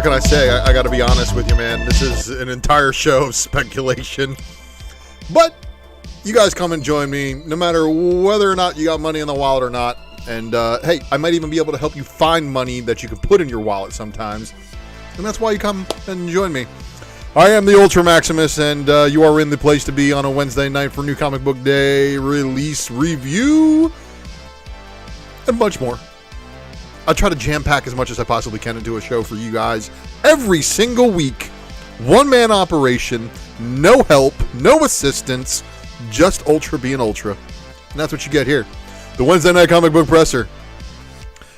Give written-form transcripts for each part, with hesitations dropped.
what can I say? I got to be honest with you, man. This is an entire show of speculation. But you guys come and join me, no matter whether or not you got money in the wallet or not. And hey, I might even be able to help you find money that you can put in your wallet sometimes. And that's why you come and join me. I am the Ultra Maximus, and you are in the place to be on a Wednesday night for New Comic Book Day release review and much more. I try to jam-pack as much as I possibly can into a show for you guys every single week. One-man operation, no help, no assistance, just Ultra being Ultra. And that's what you get here. The Wednesday Night Comic Book Presser.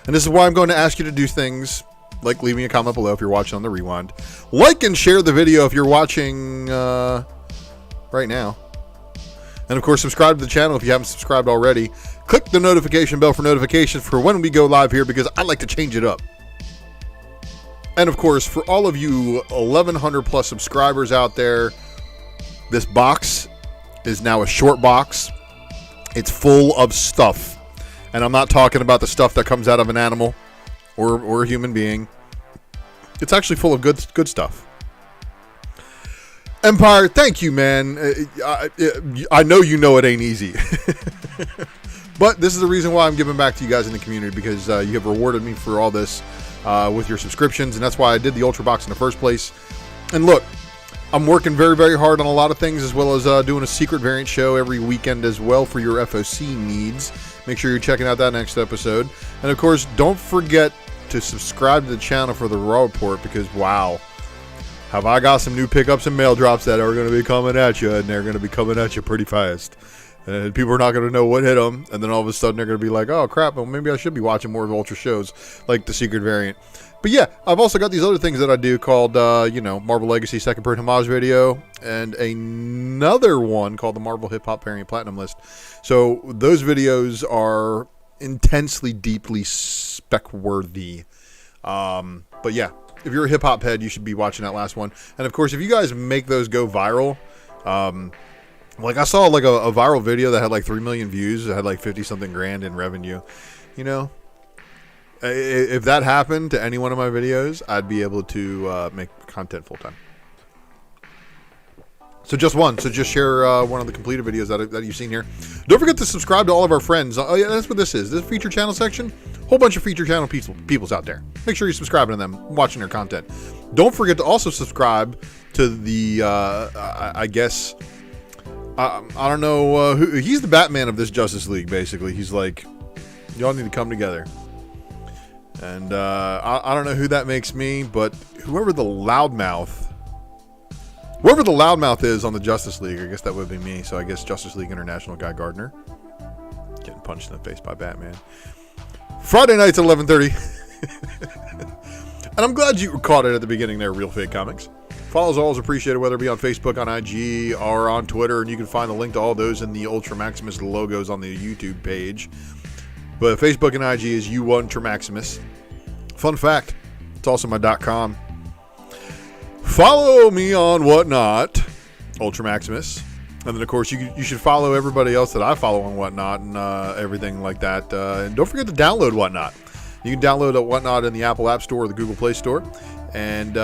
And this is why I'm going to ask you to do things like leaving a comment below if you're watching on the rewind. Like and share the video if you're watching right now. And of course, subscribe to the channel if you haven't subscribed already. Click the notification bell for notifications for when we go live here, because I like to change it up. And of course, for all of you 1,100 plus subscribers out there, this box is now a short box. It's full of stuff. And I'm not talking about the stuff that comes out of an animal or a human being. It's actually full of good stuff. Empire, thank you, man. I know you know it ain't easy. But this is the reason why I'm giving back to you guys in the community, because you have rewarded me for all this with your subscriptions, and that's why I did the Ultra Box in the first place. And look, I'm working very, very hard on a lot of things, as well as doing a secret variant show every weekend as well for your FOC needs. Make sure you're checking out that next episode. And of course, don't forget to subscribe to the channel for the Raw Report, because wow, have I got some new pickups and mail drops that are going to be coming at you, and they're going to be coming at you pretty fast. And people are not going to know what hit them, and then all of a sudden they're going to be like, oh crap, well maybe I should be watching more of Ultra shows like the secret variant. But yeah, I've also got these other things that I do called, Marvel Legacy Second Print Homage Video, and another one called the Marvel Hip Hop Variant Platinum List. So those videos are intensely, deeply spec-worthy. But yeah, if you're a hip hop head, you should be watching that last one. And of course, if you guys make those go viral, like I saw like a viral video that had like 3 million views, it had like 50-something grand in revenue. You know, if that happened to any one of my videos, I'd be able to make content full time. So just one. So just share one of the completed videos that you've seen here. Don't forget to subscribe to all of our friends. Oh yeah, that's what this is. This feature channel section. Whole bunch of feature channel peoples out there. Make sure you're subscribing to them, watching their content. Don't forget to also subscribe to the, I guess, I don't know, he's the Batman of this Justice League, basically. He's like, y'all need to come together. And I don't know who that makes me, but whoever the loudmouth is on the Justice League, I guess that would be me. So I guess Justice League International Guy Gardner. Getting punched in the face by Batman. Friday nights at 11:30. And I'm glad you caught it at the beginning there, Real Fake Comics. Follows always appreciated, whether it be on Facebook, on IG, or on Twitter. And you can find the link to all those in the Ultra Maximus logos on the YouTube page. But Facebook and IG is ULTRA MAXIMUS. Fun fact, it's also my .com. Follow me on Whatnot, Ultra Maximus. And then, of course, you should follow everybody else that I follow on Whatnot and everything like that. And don't forget to download Whatnot. You can download Whatnot in the Apple App Store or the Google Play Store. And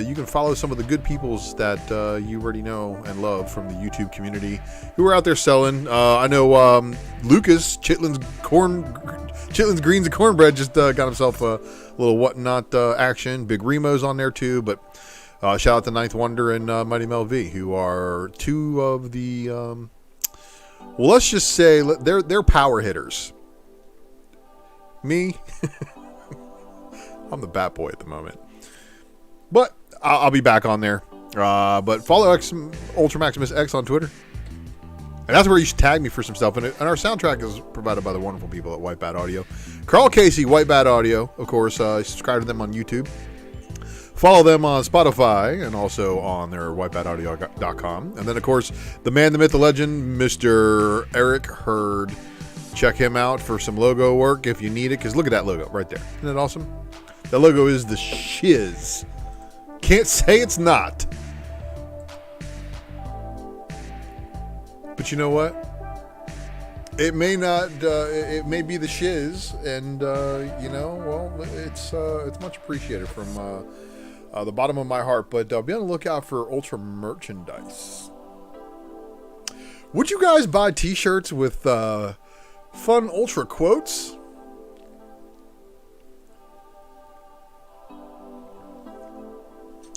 you can follow some of the good peoples that you already know and love from the YouTube community who are out there selling. I know Lucas, Chitlin's Greens and Cornbread, just got himself a little Whatnot action. Big Remo's on there too. But shout out to Ninth Wonder and Mighty Mel V, who are two of the, well, let's just say they're power hitters. Me, I'm the bat boy at the moment. But I'll be back on there. But follow Ultra Maximus X on Twitter. And that's where you should tag me for some stuff. And our soundtrack is provided by the wonderful people at White Bat Audio. Carl Casey, White Bat Audio, of course. Subscribe to them on YouTube. Follow them on Spotify and also on their whitebataudio.com. And then, of course, the man, the myth, the legend, Mr. Eric Hurd. Check him out for some logo work if you need it. Because look at that logo right there. Isn't that awesome? That logo is the shiz. Can't say it's not. But you know what? It may not. It may be the shiz, and well, it's much appreciated from the bottom of my heart. But be on the lookout for Ultra merchandise. Would you guys buy t-shirts with fun Ultra quotes?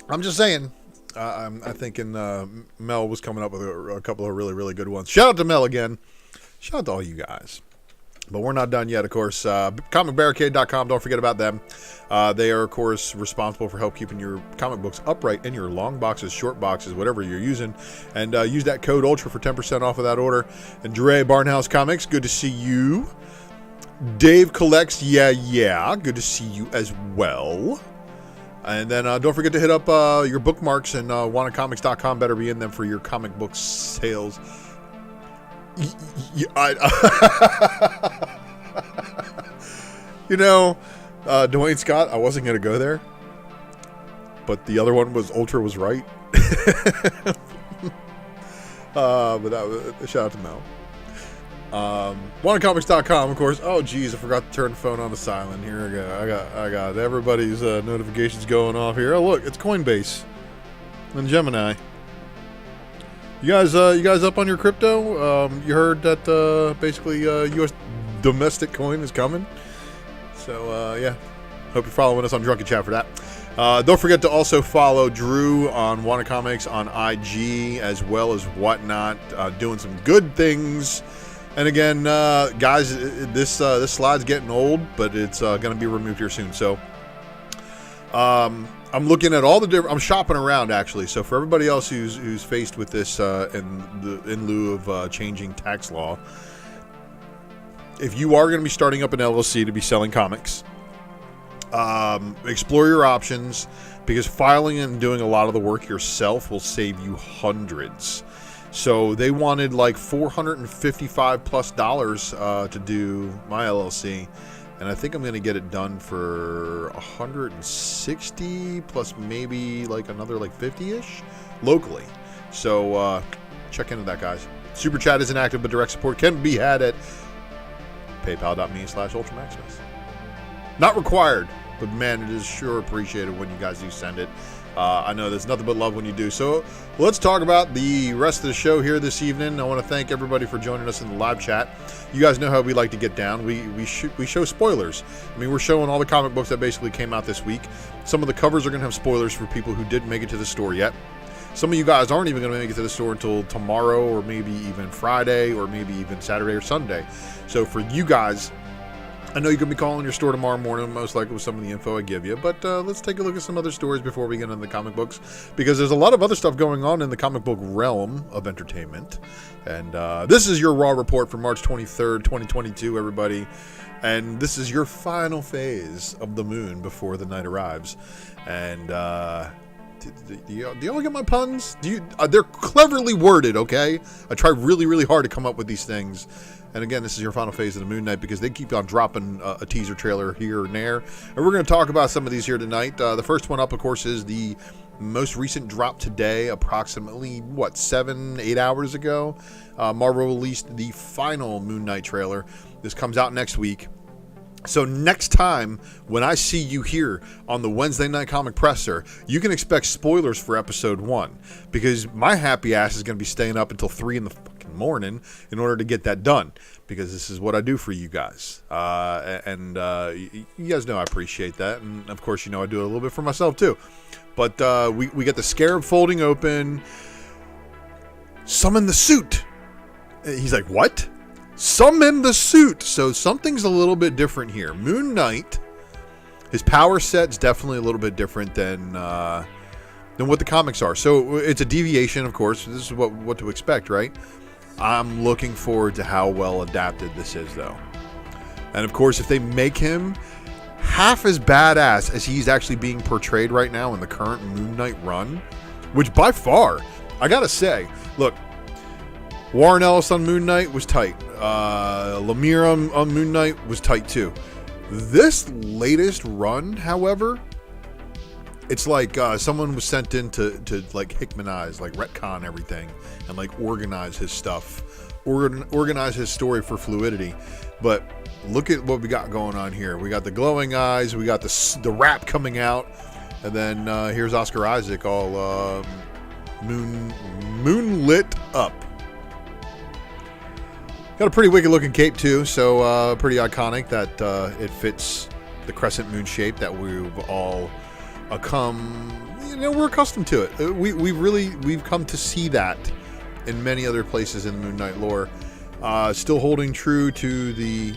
I'm just saying. I'm thinking Mel was coming up with a couple of really, really good ones. Shout out to Mel again. Shout out to all you guys. But we're not done yet, of course. ComicBarricade.com, don't forget about them. They are, of course, responsible for help keeping your comic books upright in your long boxes, short boxes, whatever you're using. And use that code ULTRA for 10% off of that order. And Dre, Barnhouse Comics, good to see you. Dave Collects, yeah, good to see you as well. And then don't forget to hit up your bookmarks, and wantedcomics.com better be in them for your comic book sales. You know, Dwayne Scott, I wasn't going to go there, but the other one was Ultra was right. But that was, shout out to Mel. WantedComics.com, of course. Oh geez, I forgot to turn the phone on to silent. Here I got everybody's notifications going off here. Oh look, it's Coinbase and Gemini. You guys up on your crypto? You heard that basically U.S. domestic coin is coming. So yeah, hope you're following us on Drunken Chat for that. Don't forget to also follow Drew on Wanted Comics on IG as well as Whatnot, doing some good things. And again, guys, this slide's getting old, but it's going to be removed here soon. So I'm looking at all the different. I'm shopping around actually. So for everybody else who's faced with this in lieu of changing tax law, if you are going to be starting up an LLC to be selling comics, explore your options, because filing and doing a lot of the work yourself will save you hundreds. So they wanted like $455+ to do my LLC, and I think I'm going to get it done for $160 plus maybe like another like 50-ish locally. So check into that, guys. Super Chat isn't active, but direct support can be had at paypal.me/UltraMaximus. Not required, but man, it is sure appreciated when you guys do send it. I know there's nothing but love when you do. So let's talk about the rest of the show here this evening. I want to thank everybody for joining us in the live chat. You guys know how we like to get down. We show spoilers. I mean, we're showing all the comic books that basically came out this week. Some of the covers are going to have spoilers for people who didn't make it to the store yet. Some of you guys aren't even going to make it to the store until tomorrow, or maybe even Friday, or maybe even Saturday or Sunday. So for you guys, I know you're going to be calling your store tomorrow morning, most likely with some of the info I give you, but let's take a look at some other stories before we get into the comic books, because there's a lot of other stuff going on in the comic book realm of entertainment. And this is your Raw report for March 23rd, 2022, everybody. And this is your final phase of the moon before the night arrives. And do y'all get my puns? They're cleverly worded, okay? I try really, really hard to come up with these things. And again, this is your final phase of the Moon Knight, because they keep on dropping a teaser trailer here and there. And we're going to talk about some of these here tonight. The first one up, of course, is the most recent drop today, approximately, 7-8 hours ago. Marvel released the final Moon Knight trailer. This comes out next week. So next time, when I see you here on the Wednesday Night Comic Presser, you can expect spoilers for episode 1, because my happy ass is going to be staying up until 3 in the fucking morning in order to get that done, because this is what I do for you guys. And you guys know I appreciate that. And of course, you know I do it a little bit for myself too. But we get the Scarab folding open. Summon the suit. He's like, what? Summon the suit. So something's a little bit different here. Moon Knight, his power set's definitely a little bit different than what the comics are. So it's a deviation, of course. This is what to expect, right? I'm looking forward to how well adapted this is, though. And of course, if they make him half as badass as he's actually being portrayed right now in the current Moon Knight run, which by far, I gotta say, look, Warren Ellis on Moon Knight was tight. Lemire on Moon Knight was tight too. This latest run, however, it's like someone was sent in to like Hickmanize, like retcon everything, and like organize his stuff, organize his story for fluidity. But look at what we got going on here. We got the glowing eyes. We got the wrap coming out. And then here's Oscar Isaac all moonlit up. Got a pretty wicked looking cape too, so pretty iconic that it fits the crescent moon shape that we've all we're accustomed to it. We've come to see that in many other places in the Moon Knight lore. Still holding true to the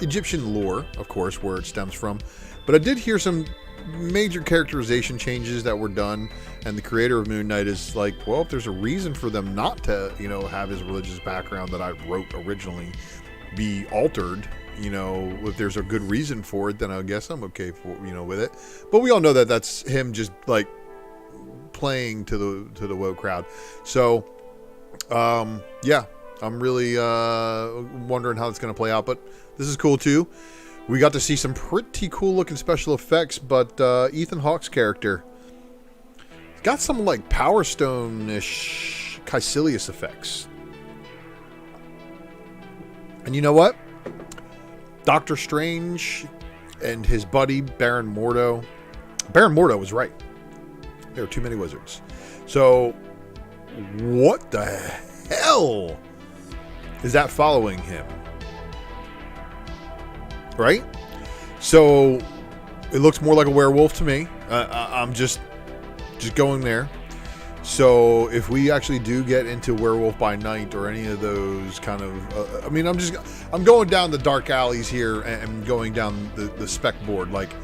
Egyptian lore, of course, where it stems from. But I did hear some major characterization changes that were done, and the creator of Moon Knight is like, well, if there's a reason for them not to, have his religious background that I wrote originally be altered, if there's a good reason for it, then I guess I'm okay with it. But we all know that that's him just like playing to the woke crowd. So, yeah, I'm really wondering how it's going to play out, but this is cool too. We got to see some pretty cool looking special effects, but Ethan Hawke's character got some like Power Stone-ish Caecilius effects. And you know what? Doctor Strange and his buddy Baron Mordo was right. There are too many wizards. So what the hell is that following him? Right? So it looks more like a werewolf to me. I'm just going there. So if we actually do get into Werewolf by Night or any of those kind of, I'm going down the dark alleys here and going down the spec board. Like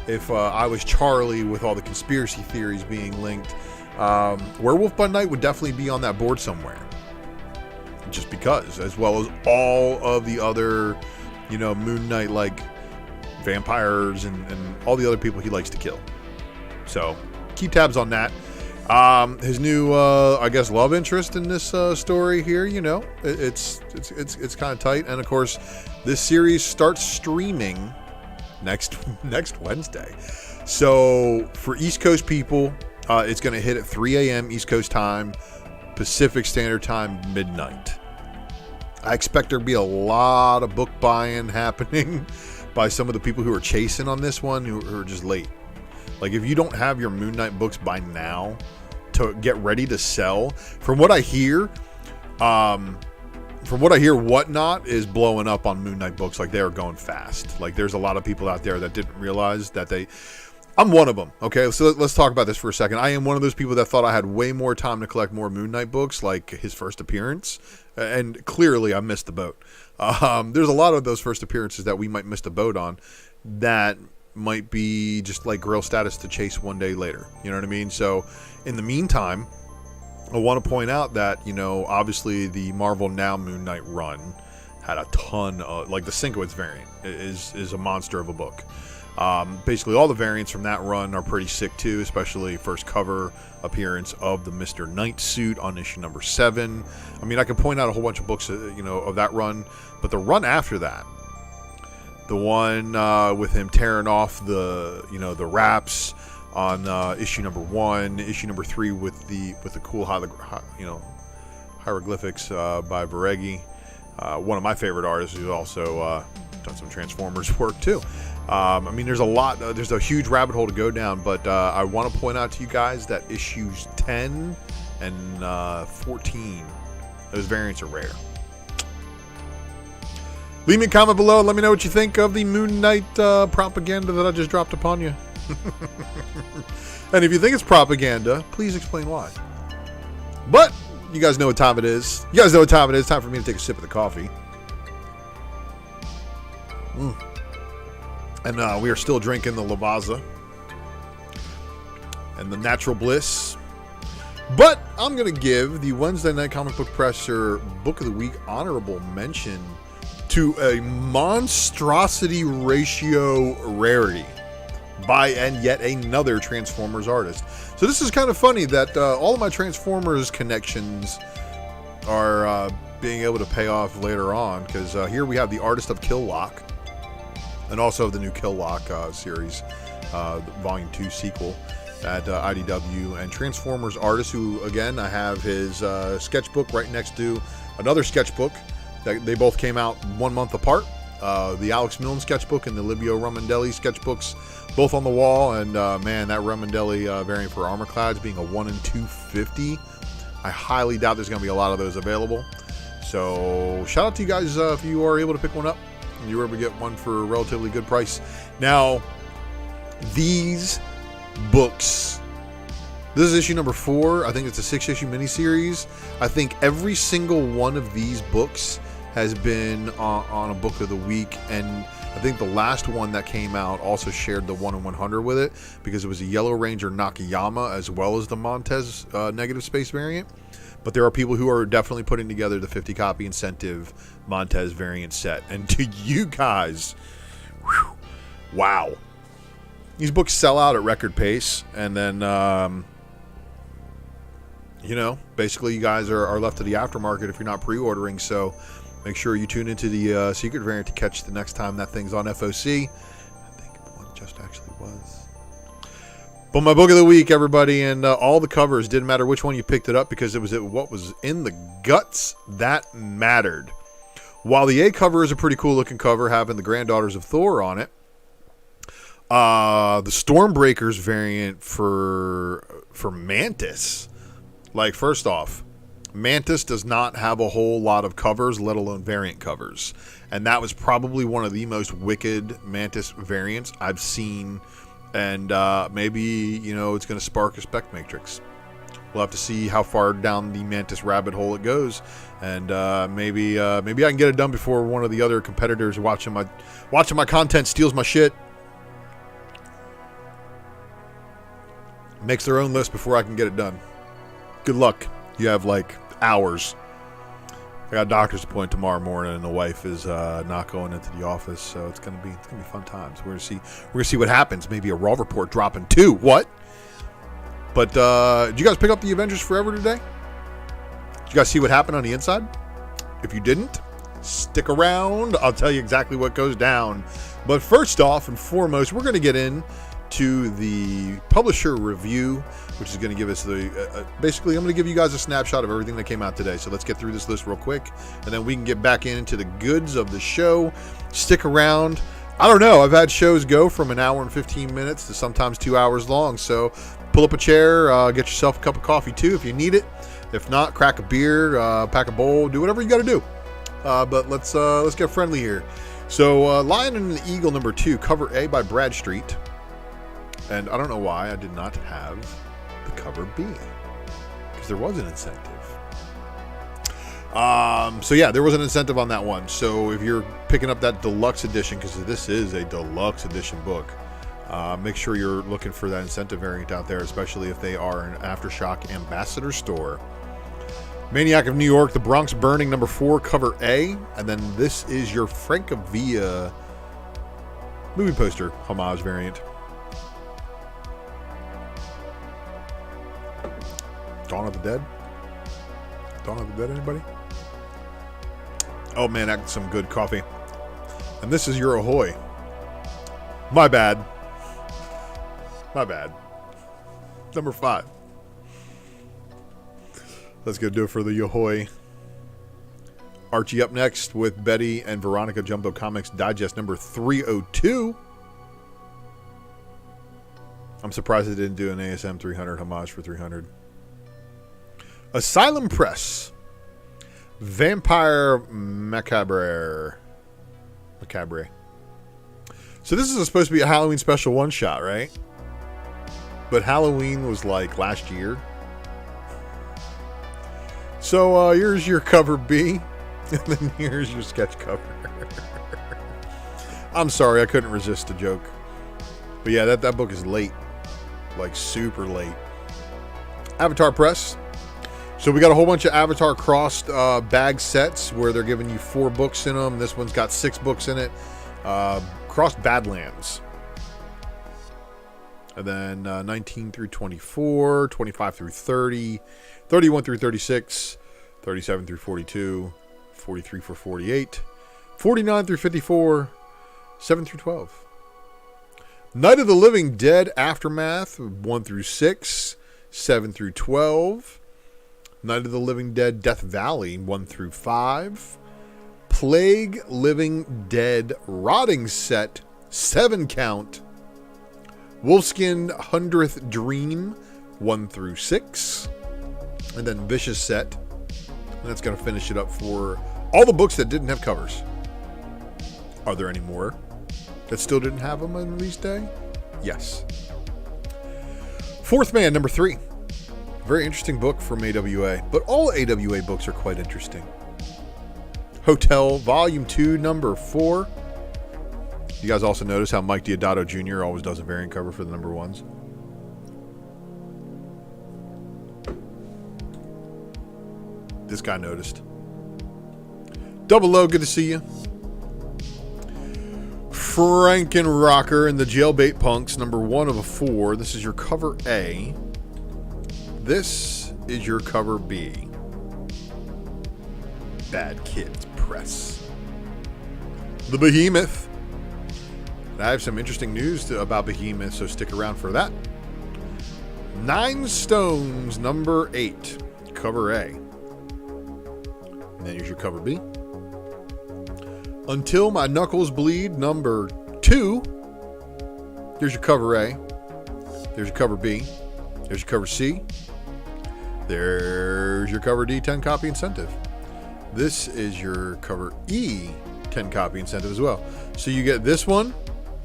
if I was Charlie with all the conspiracy theories being linked, Werewolf by Night would definitely be on that board somewhere. Just because, as well as all of the other, Moon Knight like vampires and all the other people he likes to kill. So keep tabs on that. His new, I guess, love interest in this story here, it's kind of tight. And of course, this series starts streaming next Wednesday. So for East Coast people, it's going to hit at 3 a.m. East Coast time, Pacific Standard Time, midnight. I expect there to be a lot of book buying happening by some of the people who are chasing on this one, who are just late. Like if you don't have your Moon Knight books by now to get ready to sell, from what I hear, Whatnot is blowing up on Moon Knight books. Like they are going fast. Like there's a lot of people out there that didn't realize that I'm one of them. Okay, so let's talk about this for a second. I am one of those people that thought I had way more time to collect more Moon Knight books, like his first appearance, and clearly I missed the boat. There's a lot of those first appearances that we might miss the boat on that might be just like Grail status to chase one day later. You know what I mean? So in the meantime, I want to point out that, obviously the Marvel Now Moon Knight run had a ton of, like the Sienkiewicz variant is a monster of a book. Basically all the variants from that run are pretty sick too, especially first cover appearance of the Mr. Knight suit on issue number 7. I mean, I can point out a whole bunch of books, of that run, but the run after that, the one with him tearing off the wraps on issue number 1, issue number 3 with the cool hieroglyphics by Varegi, one of my favorite artists who's also done some Transformers work too. There's a huge rabbit hole to go down, but I want to point out to you guys that issues 10 and 14, those variants are rare. Leave me a comment below and let me know what you think of the Moon Knight propaganda that I just dropped upon you. And if you think it's propaganda, please explain why. But you guys know what time it is. Time for me to take a sip of the coffee. And we are still drinking the Lavazza and the Natural Bliss. But I'm going to give the Wednesday Night Comic Book Presser Book of the Week honorable mention to a monstrosity ratio rarity by and yet another Transformers artist. So this is kind of funny that all of my Transformers connections are being able to pay off later on, because here we have the artist of Killlock, and also the new Killlock series, the Volume 2 sequel at IDW, and Transformers artist who, again, I have his sketchbook right next to another sketchbook that they both came out 1 month apart. the Alex Milne sketchbook and the Livio Romandelli sketchbooks, both on the wall. And man, that Romandelli variant for Armorclads being a 1 in 250, I highly doubt there's going to be a lot of those available. So shout out to you guys if you are able to pick one up and you were able to get one for a relatively good price. Now, these books, this is issue number 4. I think it's a 6-issue miniseries. I think every single one of these books has been on a book of the week, and I think the last one that came out also shared the 1 in 100 with it, because it was a Yellow Ranger Nakayama as well as the Montez negative space variant. But there are people who are definitely putting together the 50 copy incentive Montez variant set. And to you guys, whew, wow. These books sell out at record pace, and then you know, basically you guys are left to the aftermarket if you're not pre-ordering. So make sure you tune into the secret variant to catch the next time that thing's on FOC. I think one just actually was. But my book of the week, everybody, and all the covers, didn't matter which one you picked it up, because it was what was in the guts that mattered. While the A cover is a pretty cool looking cover, having the Granddaughters of Thor on it, the Stormbreakers variant for Mantis. Like, first off, Mantis does not have a whole lot of covers, let alone variant covers. And that was probably one of the most wicked Mantis variants I've seen. And maybe, you know, it's going to spark a spec matrix. We'll have to see how far down the Mantis rabbit hole it goes. And maybe I can get it done before one of the other competitors watching my content steals my shit. Makes their own list before I can get it done. Good luck. You have like hours. I got a doctor's appointment tomorrow morning, and the wife is not going into the office, so it's gonna be fun times. We're gonna see what happens. Maybe a Raw report dropping too. What? But did you guys pick up the Avengers Forever today? Did you guys see what happened on the inside? If you didn't, stick around. I'll tell you exactly what goes down. But first off and foremost, we're gonna get in to the publisher review, which is going to give us the basically I'm going to give you guys a snapshot of everything that came out today. So let's get through this list real quick, and then we can get back into the goods of the show. Stick around. I don't know, I've had shows go from an hour and 15 minutes to sometimes 2 hours long, so pull up a chair, get yourself a cup of coffee too if you need it. If not, crack a beer, pack a bowl, do whatever you got to do. But let's get friendly here. So Lion and the Eagle number 2, cover A by Bradstreet. And I don't know why I did not have the cover B, because there was an incentive. So yeah, there was an incentive on that one. So if you're picking up that deluxe edition, because this is a deluxe edition book, make sure you're looking for that incentive variant out there, especially if they are an Aftershock ambassador store. Maniac of New York, The Bronx Burning number 4, cover A. And then this is your Francavilla movie poster homage variant. Dawn of the Dead? Dawn of the Dead, anybody? Oh man, that's some good coffee. And this is your Ahoy. My bad. My bad. Number 5. Let's go do it for the Ahoy. Archie up next with Betty and Veronica Jumbo Comics Digest number 302. I'm surprised they didn't do an ASM 300 homage for 300. Asylum Press, Vampire Macabre. So this is supposed to be a Halloween special one-shot, right? But Halloween was like last year. So here's your cover B, and then here's your sketch cover. I'm sorry, I couldn't resist the joke. But yeah, that book is late. Like super late. Avatar Press. So we got a whole bunch of Avatar crossed bag sets where they're giving you 4 books in them. This one's got 6 books in it. Crossed Badlands. And then 19 through 24, 25 through 30, 31 through 36, 37 through 42, 43 for 48, 49 through 54, 7 through 12. Night of the Living Dead Aftermath, 1 through 6, 7 through 12. Night of the Living Dead Death Valley, 1 through 5. Plague Living Dead Rotting Set, 7 count. Wolfskin 100th Dream, 1 through 6. And then Vicious Set. And that's going to finish it up for all the books that didn't have covers. Are there any more that still didn't have them on release day? Yes. Fourth Man, number 3. Very interesting book from AWA. But all AWA books are quite interesting. Hotel, Volume 2, number 4. You guys also notice how Mike Diodato Jr. always does a variant cover for the number 1s. This guy noticed. Double O, good to see you. Frankenrocker and the Jailbait Punks, number 1 of a 4. This is your cover A. This is your cover B. Bad Kids Press. The Behemoth. I have some interesting news about Behemoth, so stick around for that. 9 Stones, number 8. Cover A. And then here's your cover B. Until My Knuckles Bleed, number 2. There's your cover A. There's your cover B. There's your cover C. There's your cover D, 10 copy incentive. This is your cover E, 10 copy incentive as well. So you get this one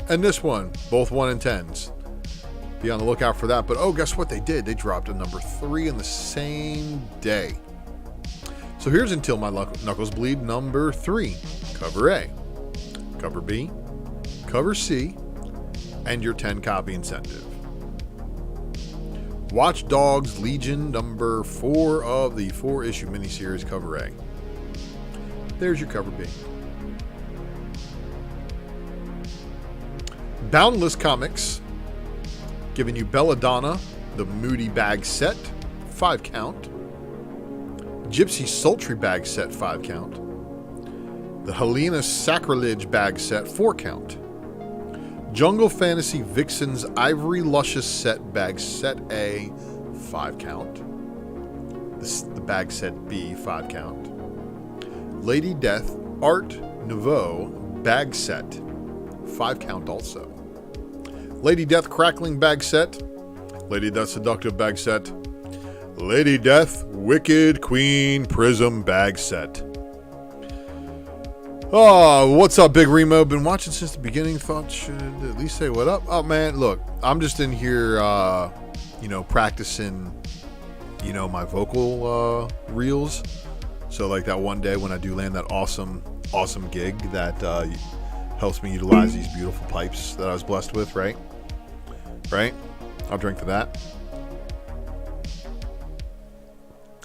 and this one, both 1 and 10s. Be on the lookout for that. But oh, guess what they did? They dropped a number 3 in the same day. So here's Until My Knuckles Bleed, number 3. Cover A, cover B, cover C, and your 10 copy incentive. Watch Dogs Legion, number 4 of the 4-issue miniseries, cover A. There's your cover B. Boundless Comics, giving you Belladonna, the Moody Bag Set, 5 count. Gypsy Sultry Bag Set, 5 count. The Helena Sacrilege Bag Set, 4 count. Jungle Fantasy Vixen's Ivory Luscious Set Bag Set A, 5 count. The Bag Set B, 5 count. Lady Death Art Nouveau Bag Set, 5 count also. Lady Death Crackling Bag Set. Lady Death Seductive Bag Set. Lady Death Wicked Queen Prism Bag Set. Oh, what's up, Big Remo? Been watching since the beginning. Thought should at least say what up. Oh, man, look, I'm just in here, practicing, my vocal reels. So, like that one day when I do land that awesome gig that helps me utilize these beautiful pipes that I was blessed with, right? Right? I'll drink to that.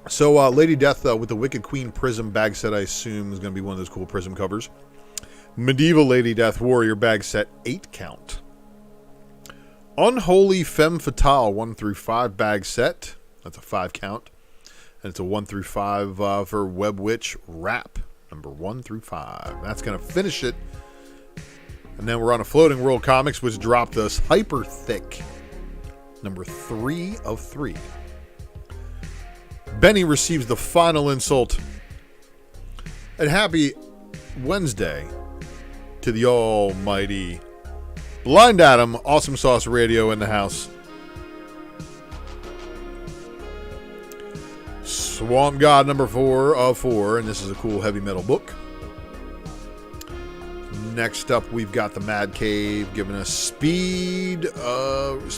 So, Lady Death with the Wicked Queen Prism Bag Set, I assume, is going to be one of those cool Prism covers. Medieval Lady Death Warrior Bag Set, 8 count. Unholy Femme Fatale 1 through 5 Bag Set. That's a 5 count. And it's a 1 through 5 for Web Witch Wrap, number 1 through 5. That's going to finish it. And then we're on a Floating World Comics, which dropped us Hyper Thick, number 3 of 3. Benny receives the final insult. And happy Wednesday to the almighty Blind Adam, Awesome Sauce Radio in the house. Swamp God number 4 of 4, and this is a cool heavy metal book. Next up, we've got the Mad Cave giving us Speed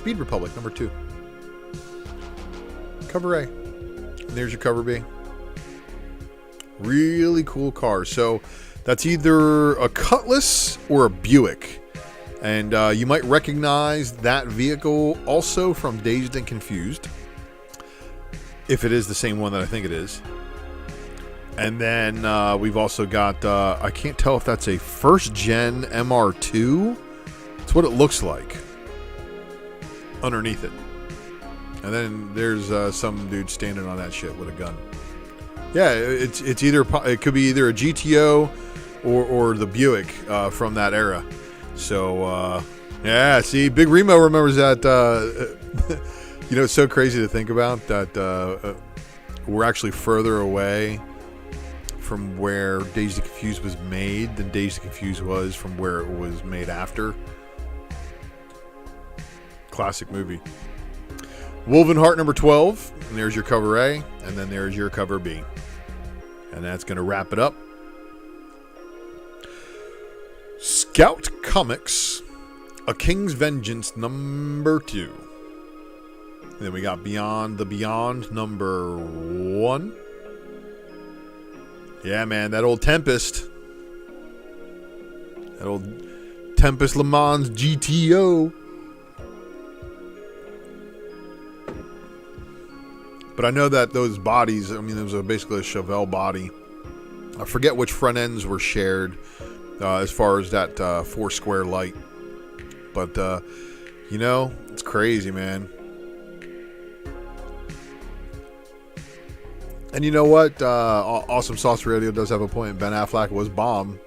Republic number 2. Cover A. There's your cover B. Really cool car. So that's either a Cutlass or a Buick. And you might recognize that vehicle also from Dazed and Confused, if it is the same one that I think it is. And then we've also got, I can't tell if that's a first gen MR2. It's what it looks like underneath it. And then there's some dude standing on that shit with a gun. Yeah, it's either, it could be either a GTO or the Buick from that era. So yeah, see, Big Remo remembers that. It's so crazy to think about that we're actually further away from where Dazed and Confused was made than Dazed and Confused was from where it was made after. Classic movie. Woven Heart number 12. And there's your cover A. And then there's your cover B. And that's going to wrap it up. Scout Comics, A King's Vengeance number 2. And then we got Beyond the Beyond number 1. Yeah, man, that old Tempest. That old Tempest Le Mans GTO. But I know that those bodies, I mean, it was basically a Chevelle body. I forget which front ends were shared as far as that 4 square light. But, you know, it's crazy, man. And you know what? Awesome Sauce Radio does have a point. Ben Affleck was bomb.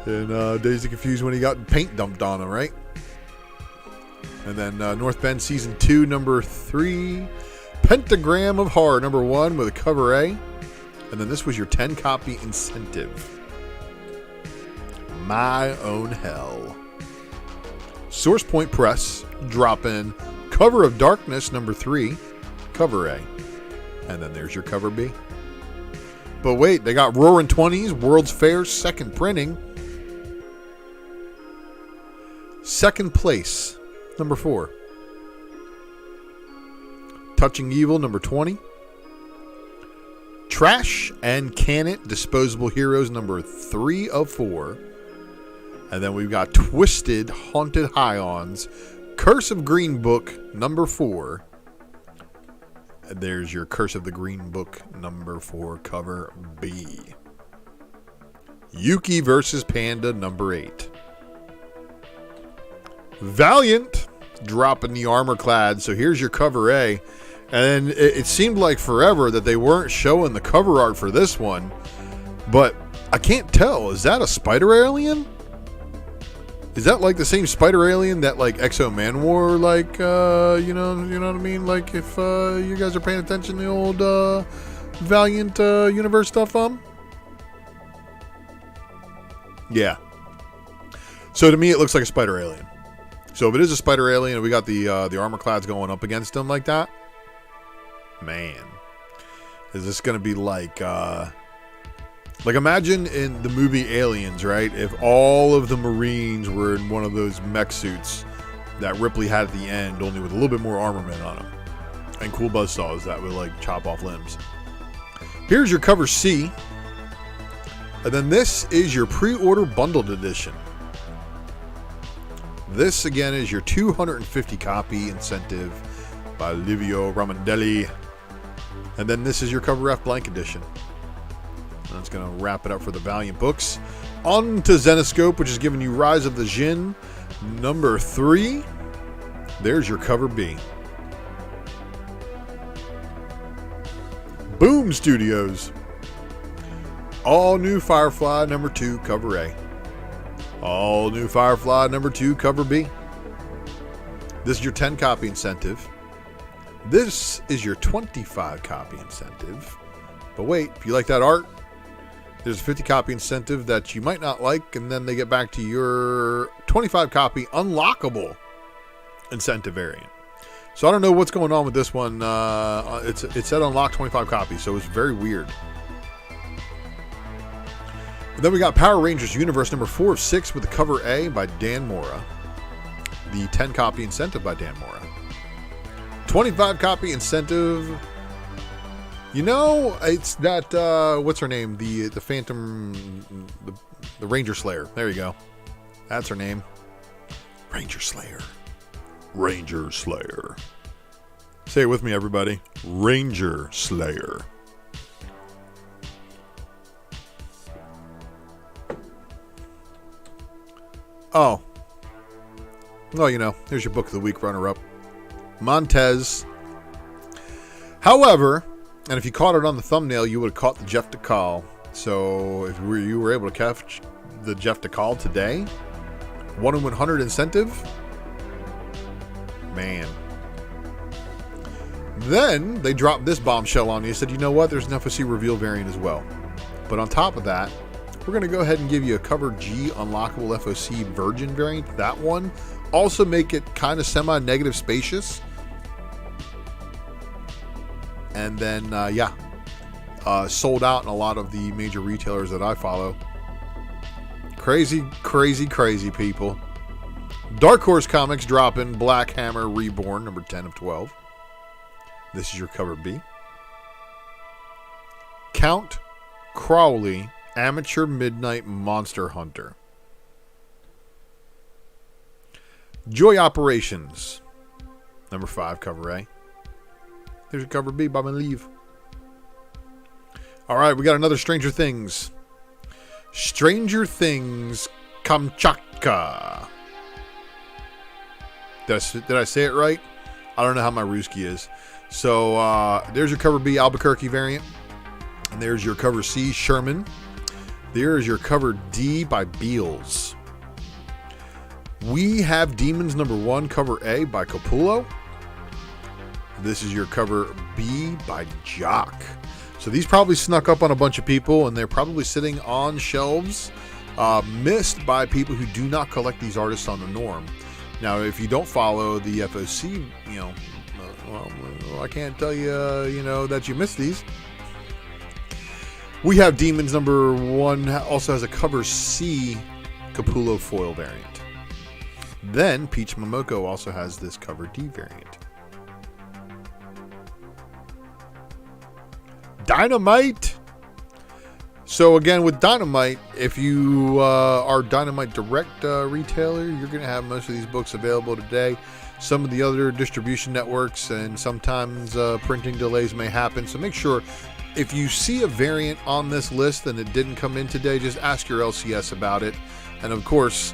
And Dazed and Confused when he got paint dumped on him, right? And then North Bend Season 2, number 3. Pentagram of Horror, number 1 with a cover A. And then this was your 10-copy incentive. My Own Hell. Source Point Press, drop in. Cover of Darkness, number 3. Cover A. And then there's your cover B. But wait, they got Roaring 20s, World's Fair, second printing. Second place, number 4. Touching Evil, number 20. Trash and Can It, Disposable Heroes, number 3 of 4. And then we've got Twisted, Haunted Highons, Curse of Green Book, number 4. And there's your Curse of the Green Book, number 4, cover B. Yuki versus Panda, number 8. Valiant, dropping the armor clad. So here's your cover A. And it seemed like forever that they weren't showing the cover art for this one. But I can't tell. Is that a spider alien? Is that like the same spider alien that like Exo Man wore? Like, you know what I mean? Like if you guys are paying attention to the old Valiant universe stuff, Yeah. So to me, it looks like a spider alien. So if it is a spider alien and we got the armor clads going up against them like that, man, is this going to be like imagine in the movie Aliens, right? If all of the Marines were in one of those mech suits that Ripley had at the end, only with a little bit more armament on them, and cool buzzsaws that would like chop off limbs. Here's your cover C, and then this is your pre-order bundled edition. This again is your 250 copy incentive by Livio Ramondelli. And then this is your cover F blank edition. That's going to wrap it up for the Valiant books. On to Xenoscope, which is giving you Rise of the Jinn, number 3. There's your cover B. Boom Studios. All new Firefly, number 2, cover A. All new Firefly, number 2, cover B. This is your 10 copy incentive. This is your 25 copy incentive. But wait, if you like that art, there's a 50 copy incentive that you might not like, and then they get back to your 25 copy unlockable incentive variant. So I don't know what's going on with this one. It said unlock 25 copies, so it's very weird. And then we got Power Rangers Universe number 4 of 6 with the cover A by Dan Mora. The 10 copy incentive by Dan Mora. 25 copy incentive. You know, it's that what's her name? The Phantom, the Ranger Slayer. There you go. That's her name. Ranger Slayer. Ranger Slayer. Say it with me, everybody. Ranger Slayer. Oh. Well, you know, here's your Book of the Week runner-up. Montez. However, and if you caught it on the thumbnail, you would have caught the Jeff DeCall. So if you were able to catch the Jeff DeCall today, 1 in 100 incentive, man. Then they dropped this bombshell on you. Said, you know what? There's an FOC reveal variant as well. But on top of that, we're going to go ahead and give you a cover G unlockable FOC Virgin variant. That one. Also make it kind of semi-negative spacious. And then, sold out in a lot of the major retailers that I follow. Crazy, crazy, crazy people. Dark Horse Comics dropping Black Hammer Reborn, number 10 of 12. This is your cover B. Count Crowley, Amateur Midnight Monster Hunter. Joy Operations, number 5, cover A. Here's your cover B, by my leave. All right, we got another Stranger Things. Stranger Things Kamchatka. Did I say it right? I don't know how my Ruski is. So there's your cover B Albuquerque variant. And there's your cover C Sherman. There's your cover D by Beals. We have Demons number 1 cover A by Capullo. This is your cover B by Jock. So these probably snuck up on a bunch of people, and they're probably sitting on shelves, missed by people who do not collect these artists on the norm. Now, if you don't follow the FOC, I can't tell you, that you missed these. We have Demons number 1 also has a cover C Capullo foil variant. Then Peach Momoko also has this cover D variant. Dynamite. So again, with Dynamite, if you are Dynamite Direct retailer, you're going to have most of these books available today. Some of the other distribution networks and sometimes printing delays may happen. So make sure if you see a variant on this list and it didn't come in today, just ask your LCS about it. And of course,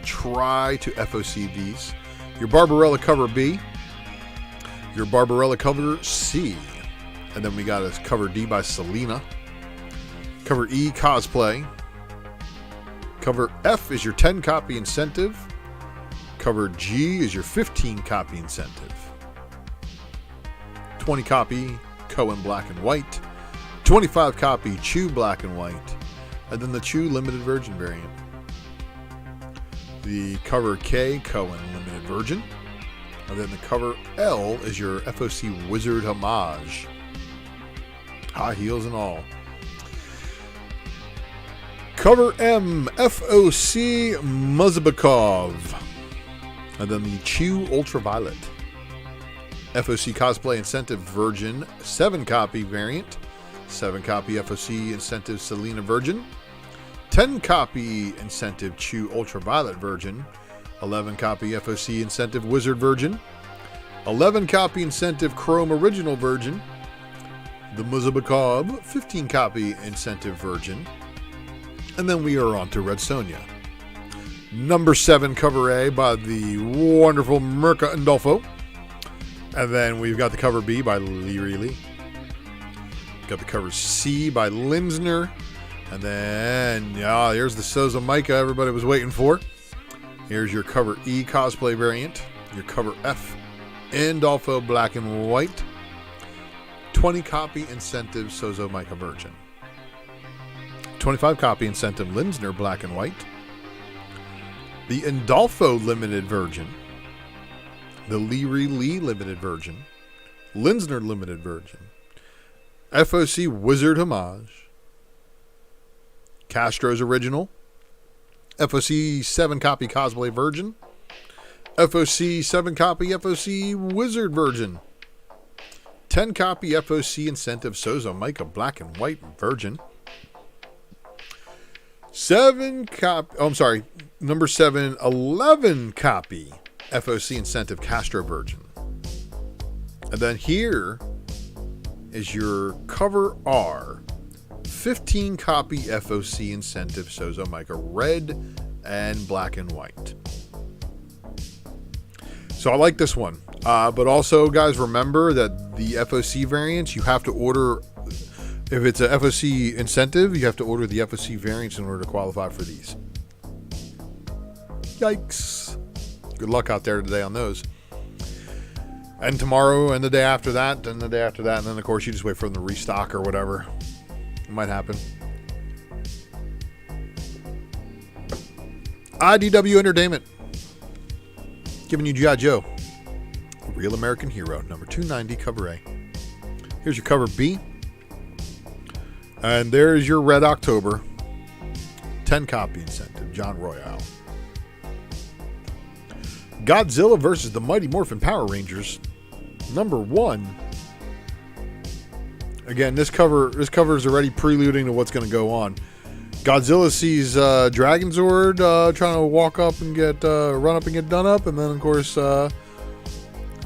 try to FOC these. Your Barbarella cover B. Your Barbarella cover C. And then we got a cover D by Selena. Cover E, Cosplay. Cover F is your 10 copy incentive. Cover G is your 15 copy incentive. 20 copy Cohen Black and White. 25 copy Chew Black and White. And then the Chew Limited Virgin variant. The cover K, Cohen Limited Virgin. And then the cover L is your FOC Wizard Homage. High heels and all. Cover M, FOC Muzabakov. And then the Chew Ultraviolet. FOC Cosplay Incentive Virgin, 7 copy variant. 7 copy FOC Incentive Selena Virgin. 10 copy Incentive Chew Ultraviolet Virgin. 11 copy FOC Incentive Wizard Virgin. 11 copy Incentive Chrome Original Virgin. The Muzabakov, 15 copy Incentive Virgin. And then we are on to Red Sonia. Number 7 cover A by the wonderful Mirka Andolfo. And then we've got the cover B by Lee Reilly. Got the cover C by Linsner. And then, here's the Sozo Micah everybody was waiting for. Here's your cover E cosplay variant. Your cover F, Andolfo Black and White. 20 copy incentive Sozo Micah Virgin. 25 copy incentive Linsner Black and White. The Andolfo Limited Virgin. The Leary Lee Limited Virgin. Linsner Limited Virgin. FOC Wizard Homage. Castro's Original. FOC 7 copy Cosplay Virgin. FOC 7 copy FOC Wizard Virgin. 10 copy FOC Incentive Sozo Micah Black and White Virgin. 11 copy FOC Incentive Castro Virgin. And then here is your cover R, 15 copy FOC Incentive Sozo Micah Red and Black and White. So I like this one. But also, guys, remember that the FOC variants, you have to order, if it's a FOC incentive, you have to order the FOC variants in order to qualify for these. Yikes. Good luck out there today on those. And tomorrow and the day after that, and the day after that, and then of course you just wait for them to restock or whatever. It might happen. IDW Entertainment giving you G.I. Joe, Real American Hero, number 290, cover A. Here's your cover B. And there's your Red October 10 copy incentive, John Royale. Godzilla versus the Mighty Morphin Power Rangers, number 1. Again, this cover is already preluding to what's going to go on. Godzilla sees Dragonzord trying to walk up and get run up and get done up, and then of course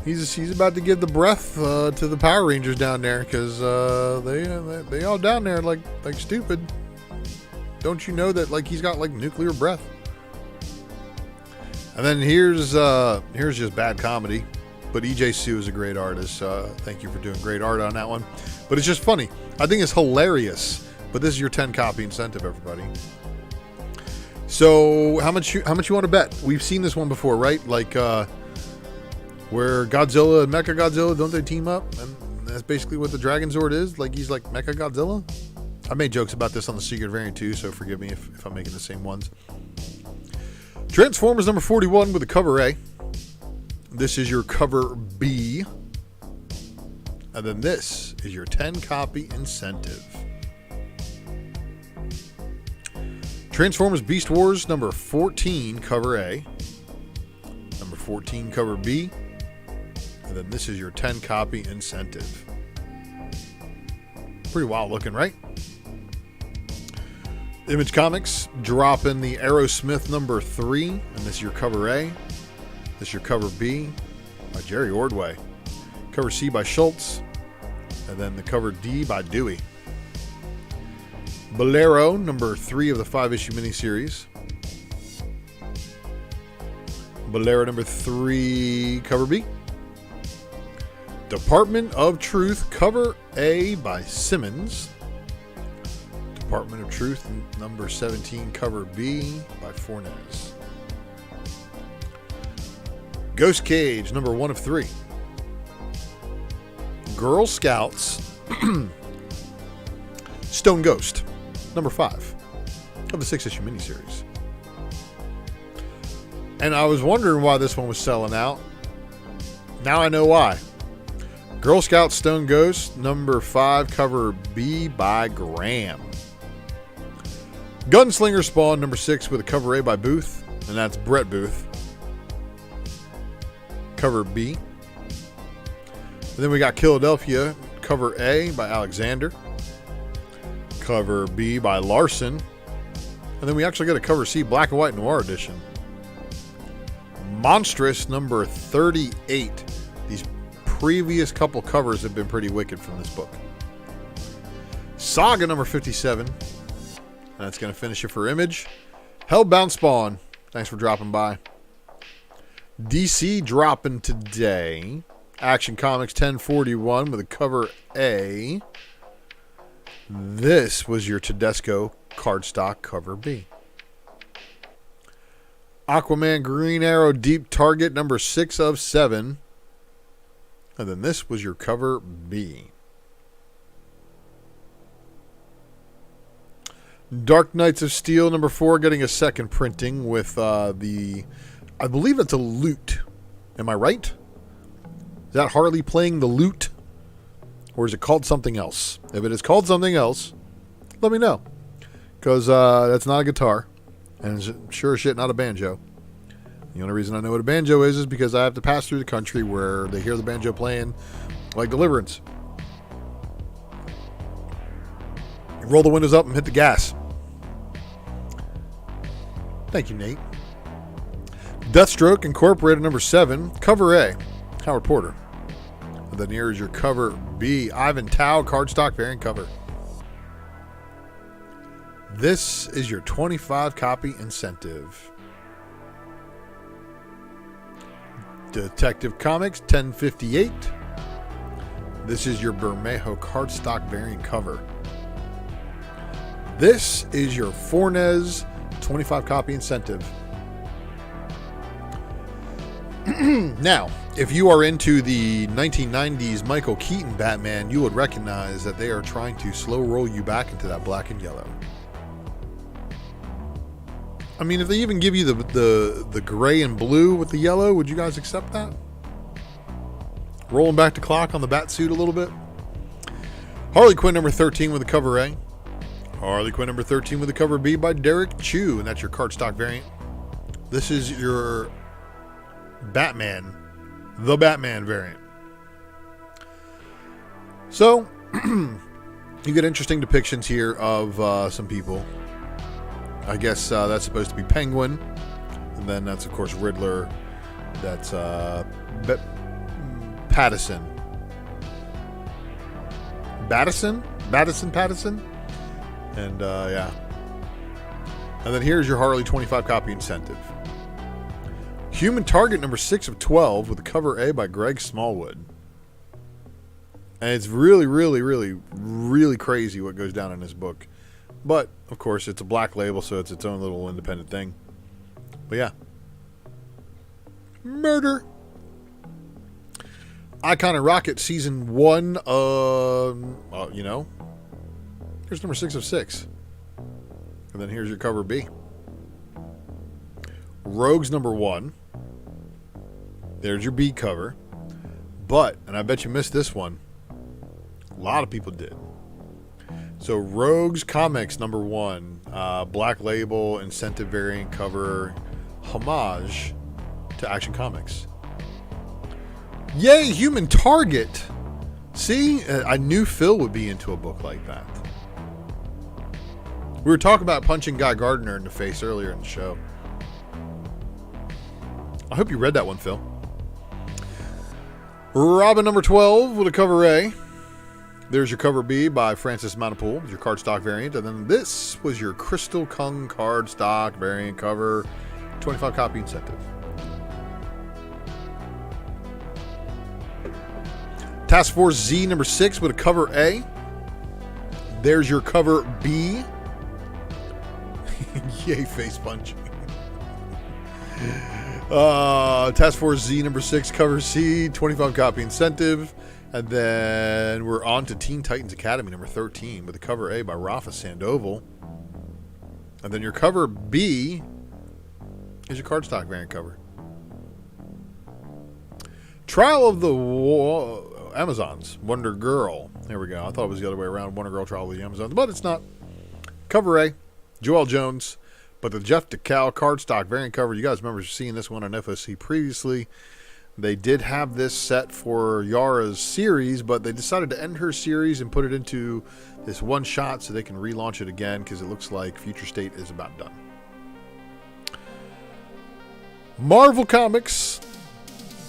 he's about to give the breath to the Power Rangers down there because they all down there like stupid. Don't you know that like he's got like nuclear breath? And then here's just bad comedy, but EJ Sue is a great artist. Thank you for doing great art on that one. But it's just funny. I think it's hilarious. But this is your 10 copy incentive, everybody. So how much you want to bet? We've seen this one before, right? Like where Godzilla and Mecha Godzilla, don't they team up? And that's basically what the Dragonzord is. Like he's like Mecha Godzilla. I made jokes about this on the Secret Variant too, so forgive me if I'm making the same ones. Transformers number 41 with the cover A. This is your cover B. And then this is your 10 copy incentive. Transformers Beast Wars number 14 cover A. Number 14 cover B. And then this is your 10 copy incentive. Pretty wild looking, right? Image Comics dropping the Aerosmith number 3, and this is your cover A. This is your cover B by Jerry Ordway. Cover C by Schultz, and then the cover D by Dewey. Bolero number 3 of the 5-issue miniseries. Bolero number 3 cover B. Department of Truth cover A by Simmons. Department of Truth number 17 cover B by Fornes. Ghost Cage number 1 of 3. Girl Scouts Stone Ghost number 5 of the 6-issue miniseries. And I was wondering why this one was selling out. Now I know why. Girl Scout Stone Ghost number 5 cover B by Graham. Gunslinger Spawn number 6 with a cover A by Booth, and that's Brett Booth. Cover B. And then we got Philadelphia cover A by Alexander. Cover B by Larson. And then we actually got a cover C Black and White Noir edition. Monstrous number 38. These previous couple covers have been pretty wicked from this book. Saga number 57. That's going to finish it for Image. Hellbound Spawn. Thanks for dropping by. DC dropping today. Action Comics 1041 with a cover A. This was your Tedesco cardstock cover B. Aquaman Green Arrow Deep Target number 6 of 7. And then this was your cover B. Dark Knights of Steel number 4 getting a second printing with I believe it's a Loot. Am I right? Is that Harley playing the Loot? Or is it called something else? If it is called something else, let me know. Because that's not a guitar. And it's sure as shit not a banjo. The only reason I know what a banjo is because I have to pass through the country where they hear the banjo playing like Deliverance. You roll the windows up and hit the gas. Thank you, Nate. Deathstroke Incorporated number 7, cover A, Howard Porter. And then here is your cover B, Ivan Tao cardstock variant cover. This is your 25 copy incentive. Detective Comics 1058. This is your Bermejo cardstock variant cover. This is your Fornes 25 copy incentive. Now, if you are into the 1990s Michael Keaton Batman, you would recognize that they are trying to slow roll you back into that black and yellow. I mean, if they even give you the gray and blue with the yellow, would you guys accept that? Rolling back the clock on the bat suit a little bit. Harley Quinn number 13 with the cover A. Harley Quinn number 13 with the cover B by Derek Chu, and that's your cardstock variant. This is your Batman, the Batman variant. So, you get interesting depictions here of some people. I guess that's supposed to be Penguin. And then that's, of course, Riddler. That's Pattison. Pattison? And, yeah. And then here's your Harley 25 copy incentive. Human Target number 6 of 12 with the cover A by Greg Smallwood. And it's really, really, really, really crazy what goes down in this book. But, of course, it's a black label, so it's its own little independent thing. But, yeah. Murder. Icon and Rocket Season 1, you know. Here's number 6 of 6. And then here's your cover B. Rogues number 1. There's your B cover. But, and I bet you missed this one. A lot of people did. So Rogues Comics number 1, black label, incentive variant cover, homage to Action Comics. Yay, Human Target! See, I knew Phil would be into a book like that. We were talking about punching Guy Gardner in the face earlier in the show. I hope you read that one, Phil. Robin number 12 with a cover A. There's your cover B by Francis Manapool, your cardstock variant. And then this was your Crystal Kung cardstock variant cover, 25 copy incentive. Task Force Z number 6 with a cover A. There's your cover B. Yay, face punch. Task Force Z number 6, cover C, 25 copy incentive. And then we're on to Teen Titans Academy number 13 with the cover A by Rafa Sandoval. And then your cover B is your cardstock variant cover. Trial of the Amazons, Wonder Girl. There we go. I thought it was the other way around. Wonder Girl, Trial of the Amazons. But it's not. Cover A, Joel Jones. But the Jeff DeCal cardstock variant cover, you guys remember seeing this one on FOC previously. They did have this set for Yara's series, but they decided to end her series and put it into this one shot so they can relaunch it again because it looks like Future State is about done. Marvel Comics.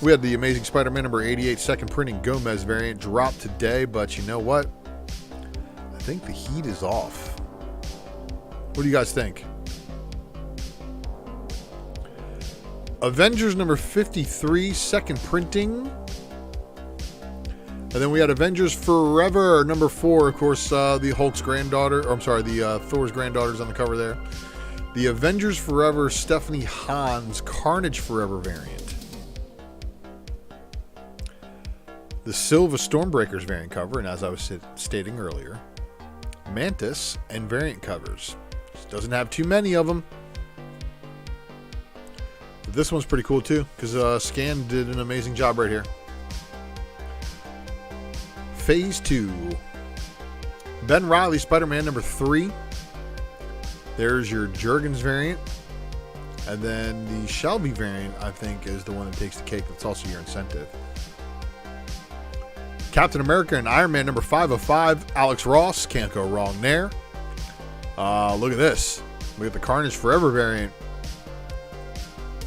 We had the Amazing Spider-Man number 88 second printing Gomez variant drop today, but you know what? I think the heat is off. What do you guys think? Avengers number 53, second printing. And then we had Avengers Forever, number 4, of course, the Hulk's granddaughter, or I'm sorry, the Thor's granddaughter's on the cover there. The Avengers Forever Stephanie Hans Carnage Forever variant. The Silva Stormbreakers variant cover, and as I was stating earlier, Mantis and variant covers. Just doesn't have too many of them. This one's pretty cool too, because Scan did an amazing job right here. Phase 2. Ben Reilly, Spider-Man number 3. There's your Jurgens variant. And then the Shelby variant, I think, is the one that takes the cake. That's also your incentive. Captain America and Iron Man number 5 of 5. Alex Ross, can't go wrong there. Look at this. Look at the Carnage Forever variant.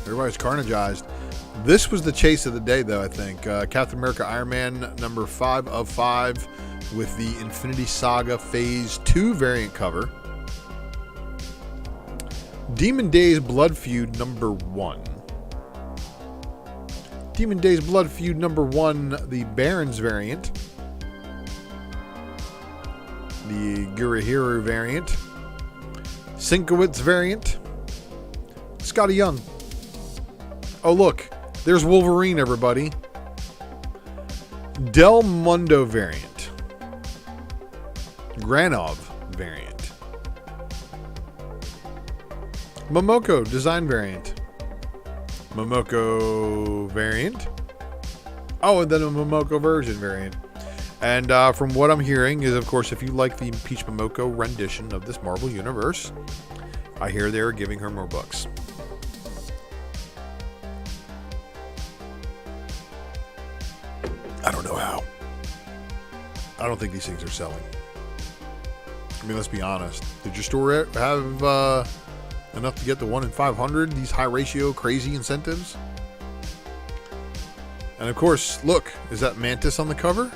Everybody's carnageized. This was the chase of the day, though, I think. Captain America Iron Man number 5 of 5 with the Infinity Saga Phase 2 variant cover. Demon Days Blood Feud number 1. Demon Days Blood Feud number 1, the Barons variant. The Gurihiru variant. Sienkiewicz variant. Scotty Young. Oh, look. There's Wolverine, everybody. Del Mundo variant. Granov variant. Momoko design variant. Momoko variant. Oh, and then a Momoko version variant. And from what I'm hearing is, of course, if you like the Peach Momoko rendition of this Marvel Universe, I hear they're giving her more books. I don't know how. I don't think these things are selling. I mean, let's be honest. Did your store have enough to get the 1 in 500? These high ratio, crazy incentives? And of course, look, is that Mantis on the cover?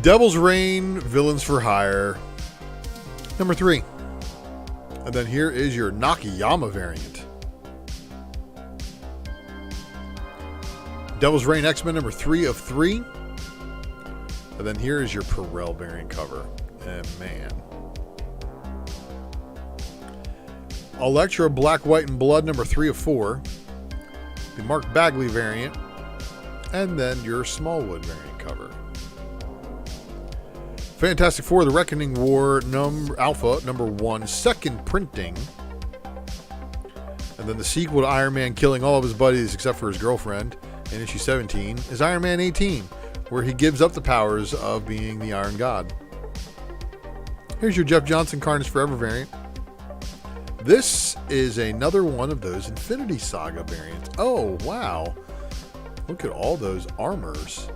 Devil's Reign, Villains for Hire, number 3. And then here is your Nakayama variant. Devil's Reign X-Men, number 3 of 3. And then here is your Perel variant cover. And man. Elektra Black, White, and Blood, number 3 of 4. The Mark Bagley variant. And then your Smallwood variant cover. Fantastic Four, The Reckoning War, Alpha, number 1, second printing. And then the sequel to Iron Man killing all of his buddies except for his girlfriend in issue 17 is Iron Man 18, where he gives up the powers of being the Iron God. Here's your Jeff Johnson Carnage Forever variant. This is another one of those Infinity Saga variants. Oh, wow. Look at all those armors.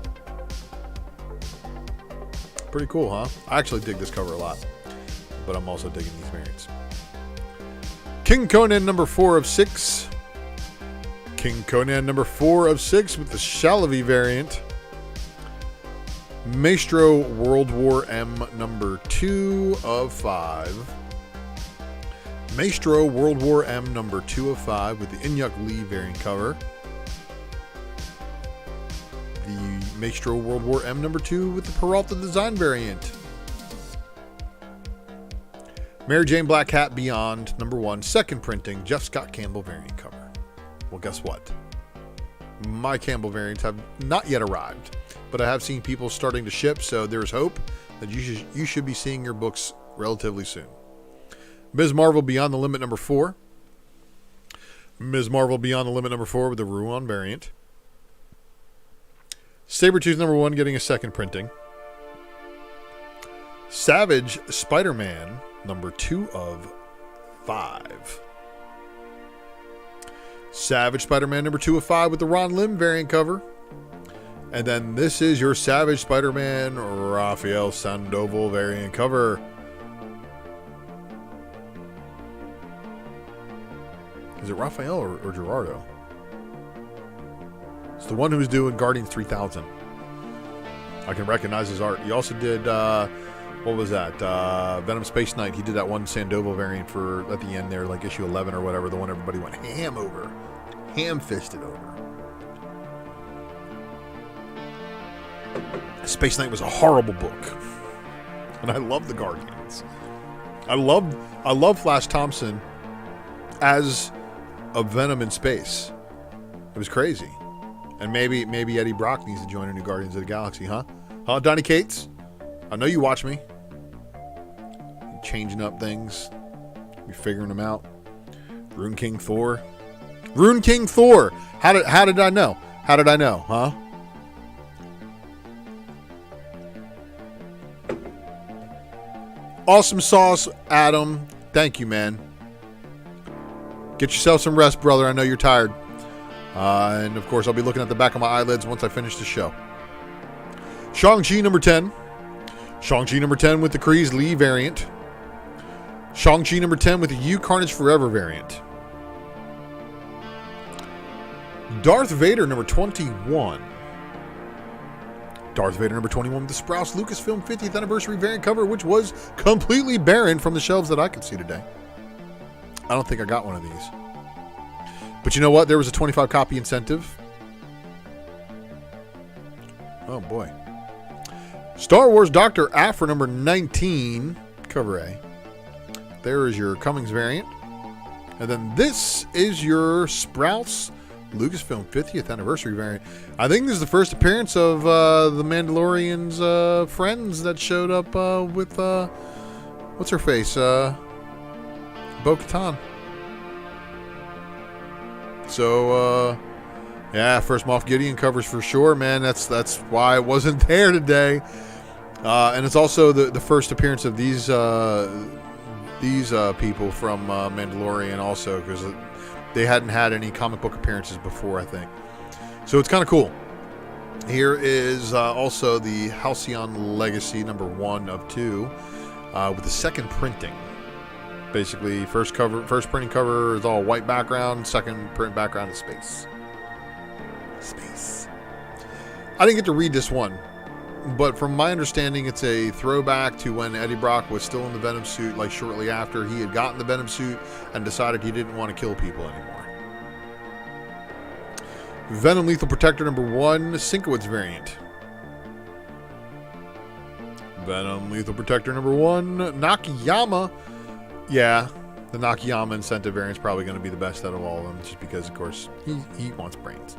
Pretty cool, huh? I actually dig this cover a lot, but I'm also digging these variants. King Conan, number 4 of 6. King Conan, number 4 of 6 with the Shalavi variant. Maestro World War M, number 2 of 5. Maestro World War M, number 2 of 5 with the Inyuk Lee variant cover. The Maestro World War M, number 2 with the Peralta design variant. Mary Jane Black Hat Beyond, number 1, second printing, Jeff Scott Campbell variant cover. Well, guess what? My Campbell variants have not yet arrived, but I have seen people starting to ship, so there's hope that you should be seeing your books relatively soon. Ms. Marvel Beyond the Limit, number 4. Ms. Marvel Beyond the Limit, number 4 with the Ruan variant. Sabretooth, number 1, getting a second printing. Savage Spider-Man, number 2 of 5. Savage Spider-Man, number 2 of 5 with the Ron Lim variant cover. And then this is your Savage Spider-Man Rafael Sandoval variant cover. Is it Rafael or Gerardo? It's the one who's doing Guardians 3000. I can recognize his art. He also did, what was that? Venom Space Knight. He did that one Sandoval variant for, at the end there, like issue 11 or whatever, the one everybody went ham-fisted over. Space Knight was a horrible book. And I love the Guardians. I love Flash Thompson as a Venom in space. It was crazy. And maybe Eddie Brock needs to join a new Guardians of the Galaxy, huh? Huh, Donnie Cates? I know you watch me. You're changing up things. You're figuring them out. Rune King Thor. Rune King Thor! How did I know? How did I know, huh? Awesome sauce, Adam. Thank you, man. Get yourself some rest, brother. I know you're tired. And, of course, I'll be looking at the back of my eyelids once I finish the show. Shang-Chi number 10. Shang-Chi number 10 with the Kreese Lee variant. Shang-Chi number 10 with the U Carnage Forever variant. Darth Vader number 21. Darth Vader number 21 with the Sprouse Lucasfilm 50th Anniversary variant cover, which was completely barren from the shelves that I could see today. I don't think I got one of these. But you know what? There was a 25 copy incentive. Oh boy. Star Wars Dr. Aphra number 19, cover A. There is your Cummings variant. And then this is your Sprouts Lucasfilm 50th anniversary variant. I think this is the first appearance of the Mandalorian's friends that showed up with what's her face, Bo-Katan. So yeah, first Moff Gideon covers for sure, man. That's why it wasn't there today. And it's also the first appearance of these people from Mandalorian also, because they hadn't had any comic book appearances before, I think. So it's kind of cool. Here is also the Halcyon Legacy #1 of 2 with the second printing. Basically, first printing cover is all white background, second print background is space. Space. I didn't get to read this one, but from my understanding, it's a throwback to when Eddie Brock was still in the Venom suit, like shortly after he had gotten the Venom suit and decided he didn't want to kill people anymore. Venom Lethal Protector #1, Sinkowitz variant. Venom Lethal Protector #1, Nakayama. Yeah, the Nakayama incentive variant is probably going to be the best out of all of them, just because, of course, he wants brains.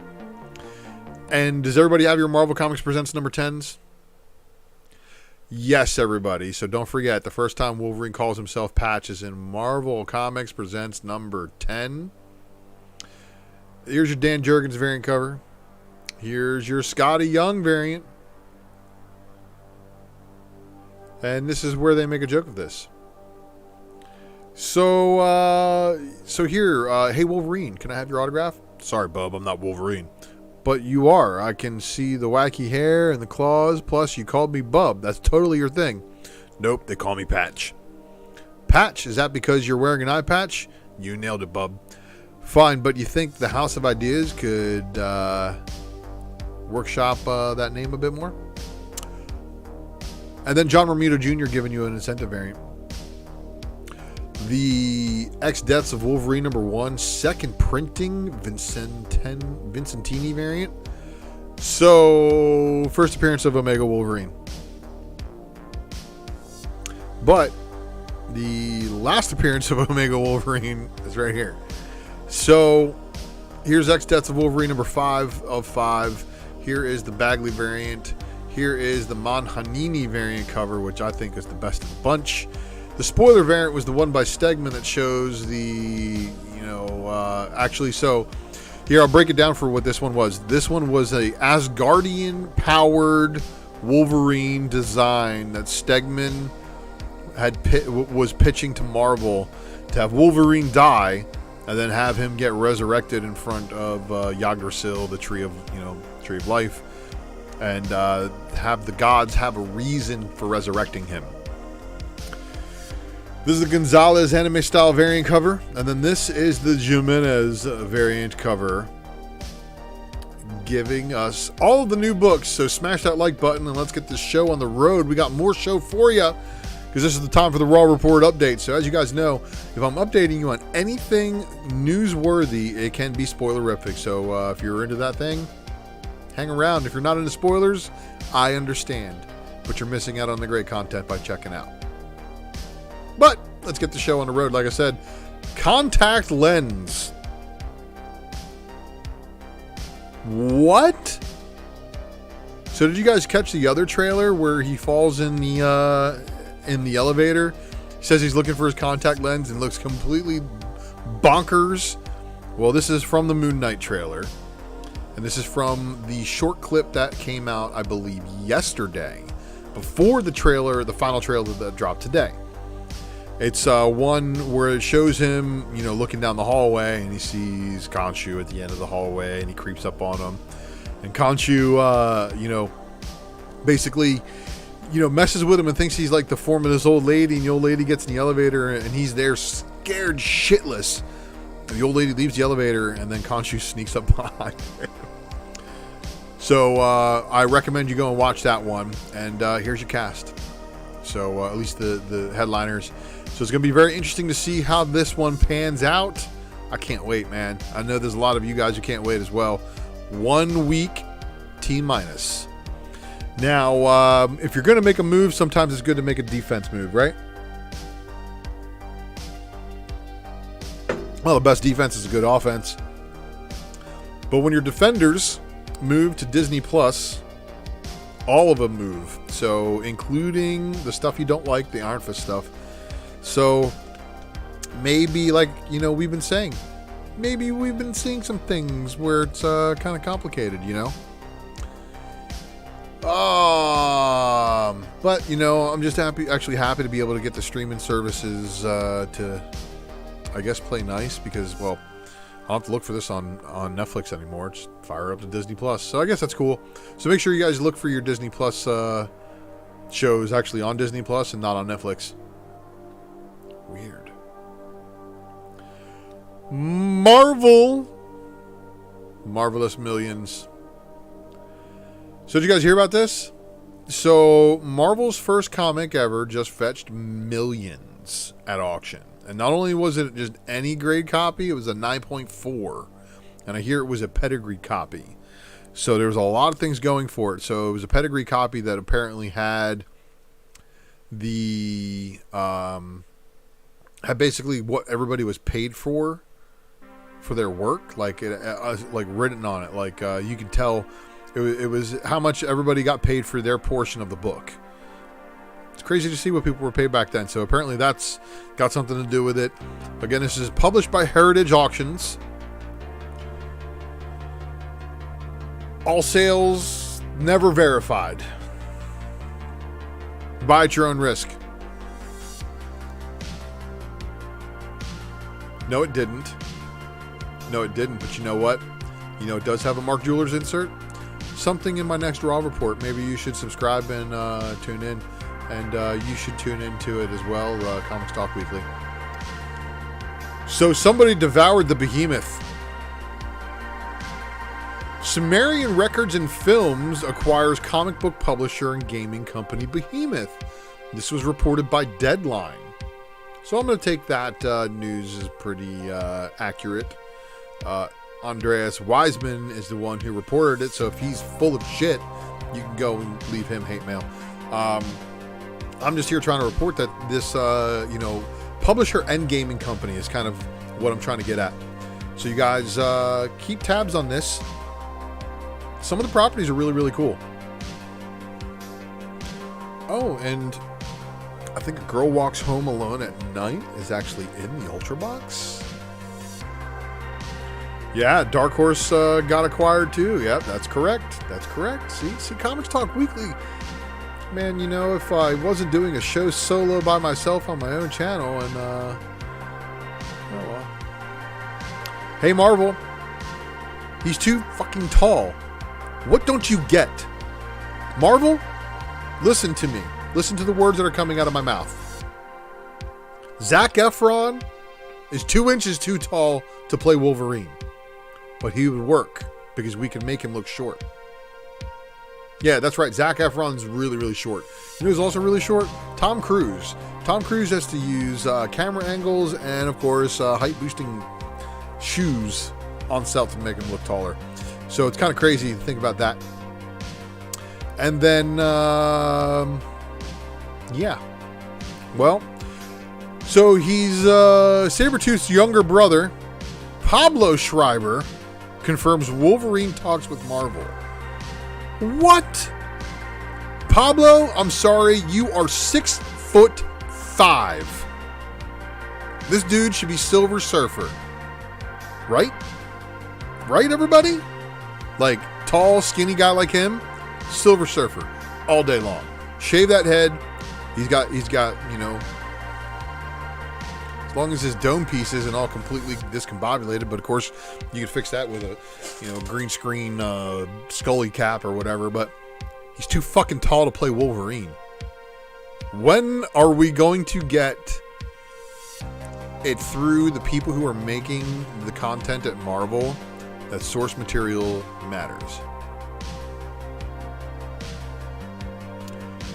And does everybody have your Marvel Comics Presents #10s? Yes, everybody. So don't forget, the first time Wolverine calls himself Patch is in Marvel Comics Presents #10. Here's your Dan Jurgens variant cover. Here's your Scotty Young variant. And this is where they make a joke of this. So here, hey Wolverine, can I have your autograph? Sorry, bub, I'm not Wolverine. But you are. I can see the wacky hair and the claws, plus you called me bub. That's totally your thing. Nope, they call me Patch. Patch? Is that because you're wearing an eye patch? You nailed it, bub. Fine, but you think the House of Ideas could workshop that name a bit more? And then John Romita Jr. giving you an incentive variant. The X Deaths of Wolverine #1, second printing, Vincentini variant. So, first appearance of Omega Wolverine. But the last appearance of Omega Wolverine is right here. So, here's X Deaths of Wolverine #5 of 5. Here is the Bagley variant. Here is the Manhanini variant cover, which I think is the best of the bunch. The spoiler variant was the one by Stegman that shows the, actually, so here I'll break it down for what this one was. This one was a Asgardian-powered Wolverine design that Stegman was pitching to Marvel to have Wolverine die and then have him get resurrected in front of Yggdrasil, the Tree of Life, and have the gods have a reason for resurrecting him. This is the Gonzalez anime style variant cover, and then this is the Jimenez variant cover, giving us all of the new books. So smash that like button and let's get this show on the road. We got more show for you, because this is the time for the Raw Report update. So as you guys know, if I'm updating you on anything newsworthy, it can be spoilerific. So if you're into that thing, hang around. If you're not into spoilers, I understand, but you're missing out on the great content by checking out. But let's get the show on the road. Like I said, contact lens. What? So did you guys catch the other trailer where he falls in the elevator? He says he's looking for his contact lens and looks completely bonkers. Well, this is from the Moon Knight trailer. And this is from the short clip that came out, I believe, yesterday, before the final trailer that dropped today. It's one where it shows him, looking down the hallway, and he sees Khonshu at the end of the hallway, and he creeps up on him. And Khonshu, basically, messes with him and thinks he's like the form of this old lady, and the old lady gets in the elevator, and he's there scared shitless. And the old lady leaves the elevator, and then Khonshu sneaks up behind him. So I recommend you go and watch that one, and here's your cast. So at least the headliners. So it's going to be very interesting to see how this one pans out. I can't wait, man. I know there's a lot of you guys who can't wait as well. 1 week T-minus. Now, if you're going to make a move, sometimes it's good to make a defense move, right? Well, the best defense is a good offense. But when your defenders move to Disney Plus, all of them move. So, including the stuff you don't like, the Iron Fist stuff. So, maybe, like, you know, we've been saying, maybe we've been seeing some things where it's kind of complicated, you know? But, you know, I'm just happy to be able to get the streaming services to, I guess, play nice because, well, I don't have to look for this on Netflix anymore. Just fire up to Disney Plus. So I guess that's cool. So make sure you guys look for your Disney Plus shows actually on Disney Plus and not on Netflix. Weird. Marvelous Millions. So did you guys hear about this? So Marvel's first comic ever just fetched millions at auction. And not only was it just any grade copy, it was a 9.4. And I hear it was a pedigree copy. So there was a lot of things going for it. So it was a pedigree copy that apparently had the had basically what everybody was paid for their work, like it, like written on it. Like you could tell it was how much everybody got paid for their portion of the book. It's crazy to see what people were paid back then. So apparently that's got something to do with it. Again, this is published by Heritage Auctions. All sales never verified. Buy at your own risk. No, it didn't. But you know what? You know, it does have a Mark Jewelers insert. Something in my next Raw report. Maybe you should subscribe and tune in. And you should tune into it as well, Comics Talk Weekly. So somebody devoured the behemoth. Sumerian Records and Films acquires comic book publisher and gaming company Behemoth. This was reported by Deadline. So I'm going to take that news as pretty accurate. Andreas Wiseman is the one who reported it, so if he's full of shit, you can go and leave him hate mail. I'm just here trying to report that this, publisher and gaming company is kind of what I'm trying to get at. So you guys keep tabs on this. Some of the properties are really, really cool. Oh, and I think A Girl Walks Home Alone at Night is actually in the Ultra box. Yeah, Dark Horse got acquired too. Yep, that's correct. See, Comics Talk Weekly. Man, you know, if I wasn't doing a show solo by myself on my own channel, and oh well. Hey Marvel, he's too fucking tall. What don't you get? Marvel, listen to me. Listen to the words that are coming out of my mouth. Zac Efron is 2 inches too tall to play Wolverine. But he would work because we can make him look short. Yeah, that's right. Zac Efron's really, really short. You know who's also really short? Tom Cruise. Tom Cruise has to use camera angles and, of course, height-boosting shoes on set to make him look taller. So it's kind of crazy to think about that. And then, yeah. Well, so he's Sabretooth's younger brother, Pablo Schreiber, confirms Wolverine talks with Marvel. What? Pablo, I'm sorry, you are 6'5". This dude should be Silver Surfer. Right? Right, everybody? Like, tall, skinny guy like him, Silver Surfer, all day long. Shave that head. He's got, you know, as long as his dome piece isn't all completely discombobulated, but of course you could fix that with a, you know, green screen Scully cap or whatever, but he's too fucking tall to play Wolverine. When are we going to get it through the people who are making the content at Marvel that source material matters?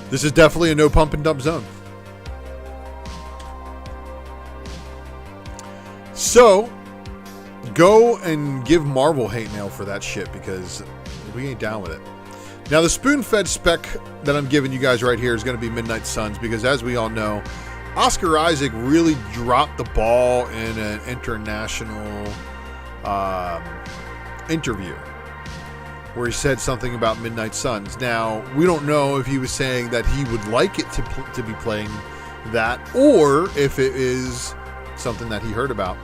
This is definitely a no pump and dump zone. So, go and give Marvel hate mail for that shit because we ain't down with it. Now, the spoon-fed spec that I'm giving you guys right here is going to be Midnight Suns because, as we all know, Oscar Isaac really dropped the ball in an international interview where he said something about Midnight Suns. Now, we don't know if he was saying that he would like it to be playing that, or if it is something that he heard about.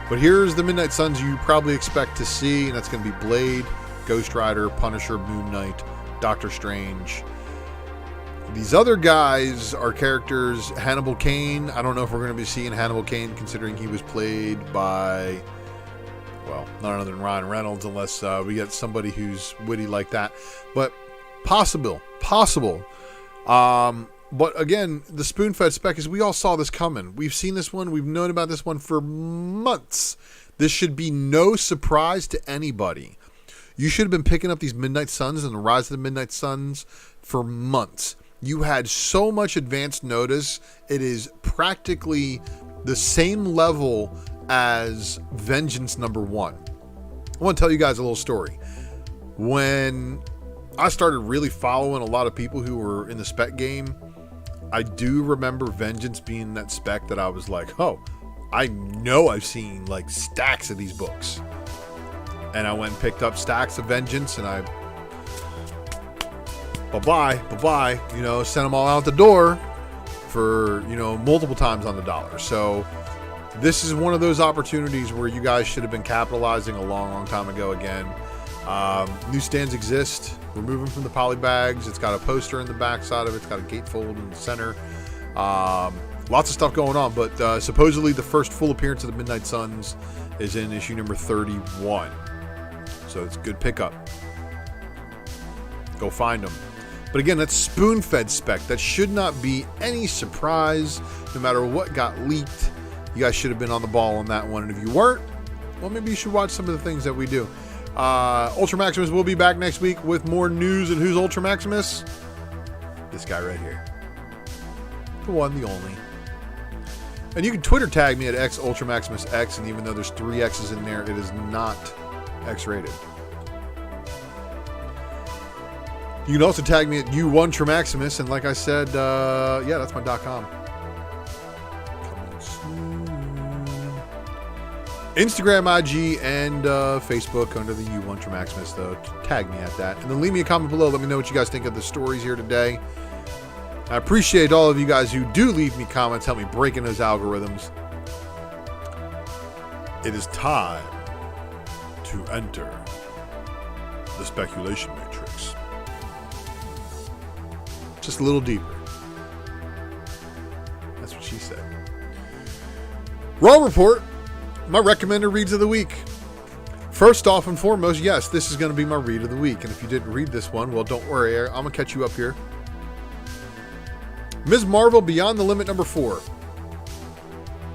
But here's the Midnight Suns you probably expect to see, and that's going to be Blade, Ghost Rider, Punisher, Moon Knight, Doctor Strange. These other guys are characters. Hannibal Caine, I don't know if we're going to be seeing Hannibal Caine, considering he was played by, well, none other than Ryan Reynolds, unless we get somebody who's witty like that. But possible. But again, the spoon-fed spec is, we all saw this coming. We've seen this one. We've known about this one for months. This should be no surprise to anybody. You should have been picking up these Midnight Suns and the Rise of the Midnight Suns for months. You had so much advance notice. It is practically the same level as Vengeance #1. I want to tell you guys a little story. When I started really following a lot of people who were in the spec game, I do remember Vengeance being that spec that I was like, oh, I know I've seen like stacks of these books. And I went and picked up stacks of Vengeance, and I bye-bye, sent them all out the door for, multiple times on the dollar. So this is one of those opportunities where you guys should have been capitalizing a long time ago again. Newsstands exist. Remove them from the poly bags. It's got a poster in the back side of it. It's got a gatefold in the center. Lots of stuff going on, but supposedly the first full appearance of the Midnight Suns is in issue number 31. So it's a good pickup. Go find them. But again, that's spoon-fed spec. That should not be any surprise, no matter what got leaked. You guys should have been on the ball on that one. And if you weren't, well, maybe you should watch some of the things that we do. Ultra Maximus will be back next week with more news. And who's Ultra Maximus? This guy right here. The one, the only. And you can Twitter tag me at XUltraMaximusX, and even though there's 3 X's in there, it is not X-rated. You can also tag me at U1 Maximus, and like I said, yeah, that's my .com. Coming soon. Instagram, IG, and Facebook under the U1 Maximus, though. Tag me at that. And then leave me a comment below. Let me know what you guys think of the stories here today. I appreciate all of you guys who do leave me comments, help me break in those algorithms. It is time to enter the speculation matrix. Just a little deeper. That's what she said. Raw Report, my recommended reads of the week. First off and foremost, yes, this is going to be my read of the week. And if you didn't read this one, well, don't worry. I'm going to catch you up here. Ms. Marvel Beyond the Limit #4.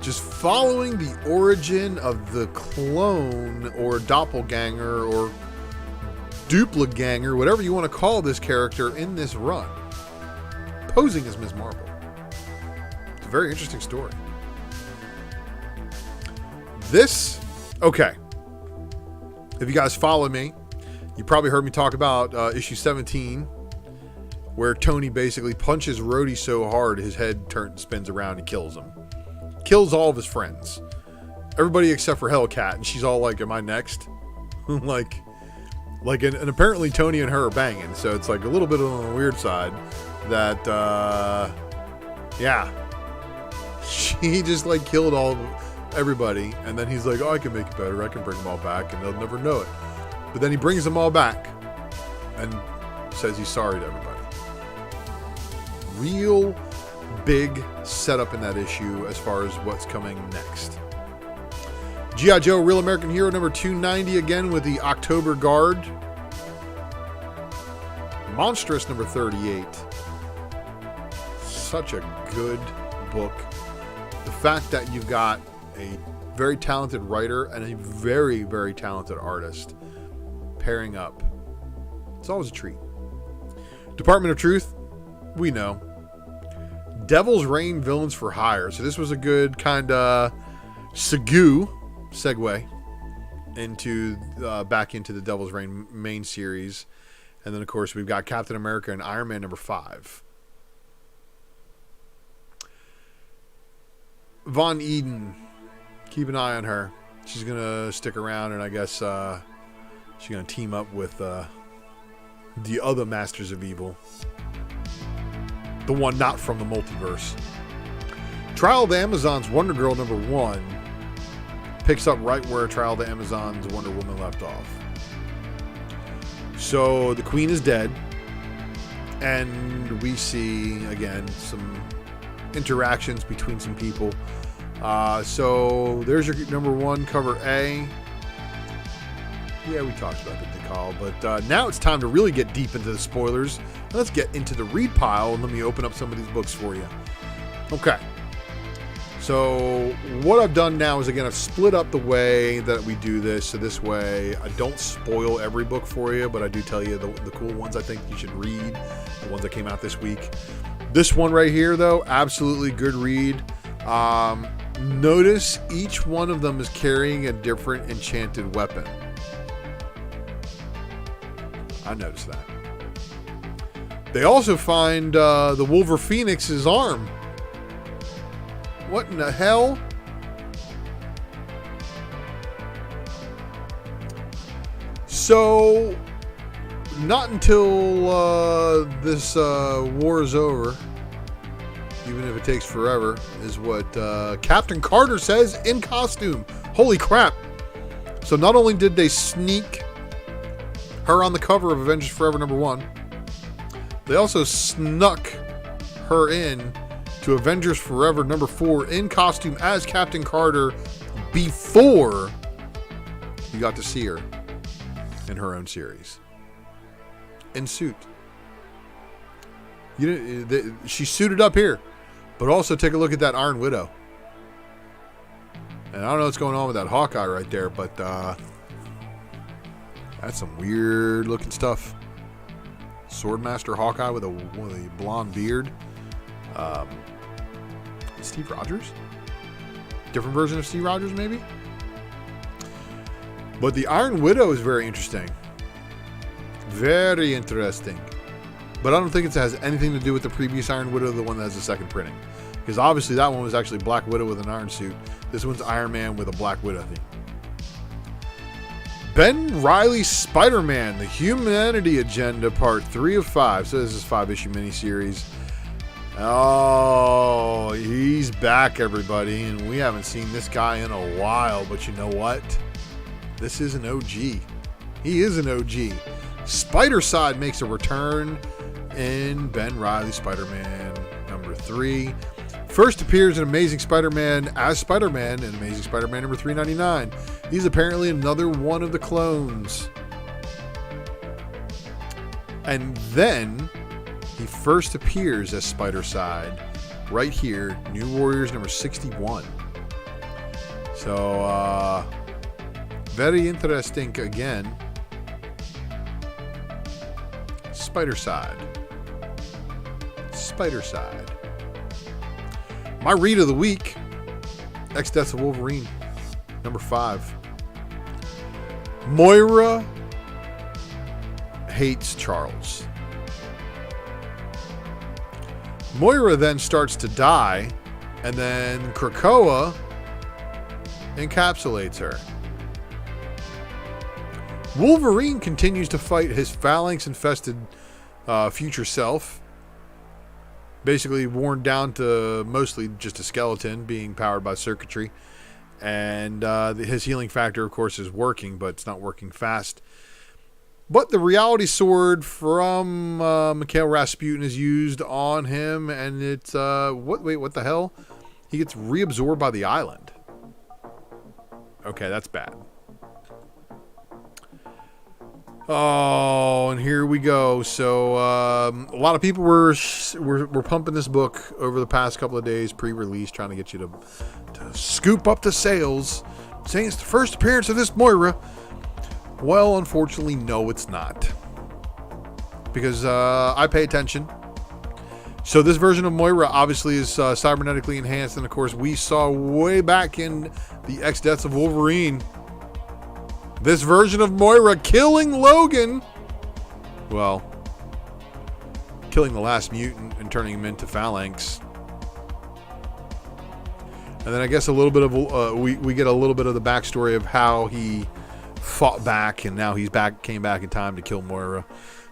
Just following the origin of the clone or doppelganger or dupliganger, whatever you want to call this character in this run, posing as Ms. Marvel. It's a very interesting story. Okay. If you guys follow me, you probably heard me talk about issue 17, where Tony basically punches Rhodey so hard his head spins around and kills him. Kills all of his friends. Everybody except for Hellcat, and she's all like, am I next? and apparently Tony and her are banging, so it's like a little bit on the weird side that, yeah. She just like killed everybody, and then he's like, oh, I can make it better. I can bring them all back, and they'll never know it. But then he brings them all back and says he's sorry to everybody. Real big setup in that issue as far as what's coming next. G.I. Joe Real American Hero number 290 again with the October Guard. Monstrous number 38. Such a good book. The fact that you've got a very talented writer and a very, very talented artist pairing up, it's always a treat. Department of Truth, we know. Devil's Reign Villains for Hire. So this was a good kind of segue into back into the Devil's Reign main series. And then, of course, we've got Captain America and Iron Man number 5. Von Eden. Keep an eye on her. She's going to stick around, and I guess she's going to team up with the other Masters of Evil. The one not from the multiverse. Trial of the Amazons Wonder Girl #1 picks up right where Trial of the Amazons Wonder Woman left off. So the Queen is dead, and we see, again, some interactions between some people. So there's your #1, cover A. Yeah, we talked about the decal, but now it's time to really get deep into the spoilers. Let's get into the read pile, and let me open up some of these books for you. Okay. So what I've done now is, again, I've split up the way that we do this. So this way I don't spoil every book for you, but I do tell you the cool ones I think you should read, the ones that came out this week. This one right here, though, absolutely good read. Notice each one of them is carrying a different enchanted weapon. I noticed that. They also find the Wolverine Phoenix's arm. What in the hell? So, not until this war is over, even if it takes forever, is what Captain Carter says in costume. Holy crap. So not only did they sneak her on the cover of Avengers Forever #1, they also snuck her in to Avengers Forever #4 in costume as Captain Carter before you got to see her in her own series. In suit. She's suited up here. But also take a look at that Iron Widow. And I don't know what's going on with that Hawkeye right there, but that's some weird looking stuff. Swordmaster Hawkeye with a blonde beard. Steve Rogers? Different version of Steve Rogers, maybe? But the Iron Widow is very interesting. Very interesting. But I don't think it has anything to do with the previous Iron Widow, the one that has the second printing. Because obviously that one was actually Black Widow with an iron suit. This one's Iron Man with a Black Widow theme. Ben Reilly's Spider-Man, The Humanity Agenda, Part 3 of 5. So this is a 5-issue miniseries. Oh, he's back, everybody. And we haven't seen this guy in a while. But you know what? This is an OG. He is an OG. Spider-Side makes a return in Ben Reilly Spider-Man #3. First appears in Amazing Spider-Man as Spider-Man in Amazing Spider-Man #399. He's apparently another one of the clones. And then he first appears as Spider-Side right here, New Warriors #61. So, very interesting again. Spider-Side. Spider-Side. My read of the week, X Deaths of Wolverine, #5. Moira hates Charles. Moira then starts to die, and then Krakoa encapsulates her. Wolverine continues to fight his phalanx-infested future self, basically worn down to mostly just a skeleton being powered by circuitry. And his healing factor, of course, is working, but it's not working fast. But the reality sword from Mikhail Rasputin is used on him, and it's what the hell? He gets reabsorbed by the island. Okay, that's bad. Oh, and here we go. So a lot of people were pumping this book over the past couple of days, pre-release, trying to get you to scoop up the sales, saying it's the first appearance of this Moira. Well, unfortunately, no, it's not. Because I pay attention. So this version of Moira obviously is cybernetically enhanced, and of course we saw way back in the X Deaths of Wolverine this version of Moira killing Logan. Well, killing the last mutant and turning him into Phalanx. And then I guess a little bit of we get a little bit of the backstory of how he fought back, and now came back in time to kill Moira.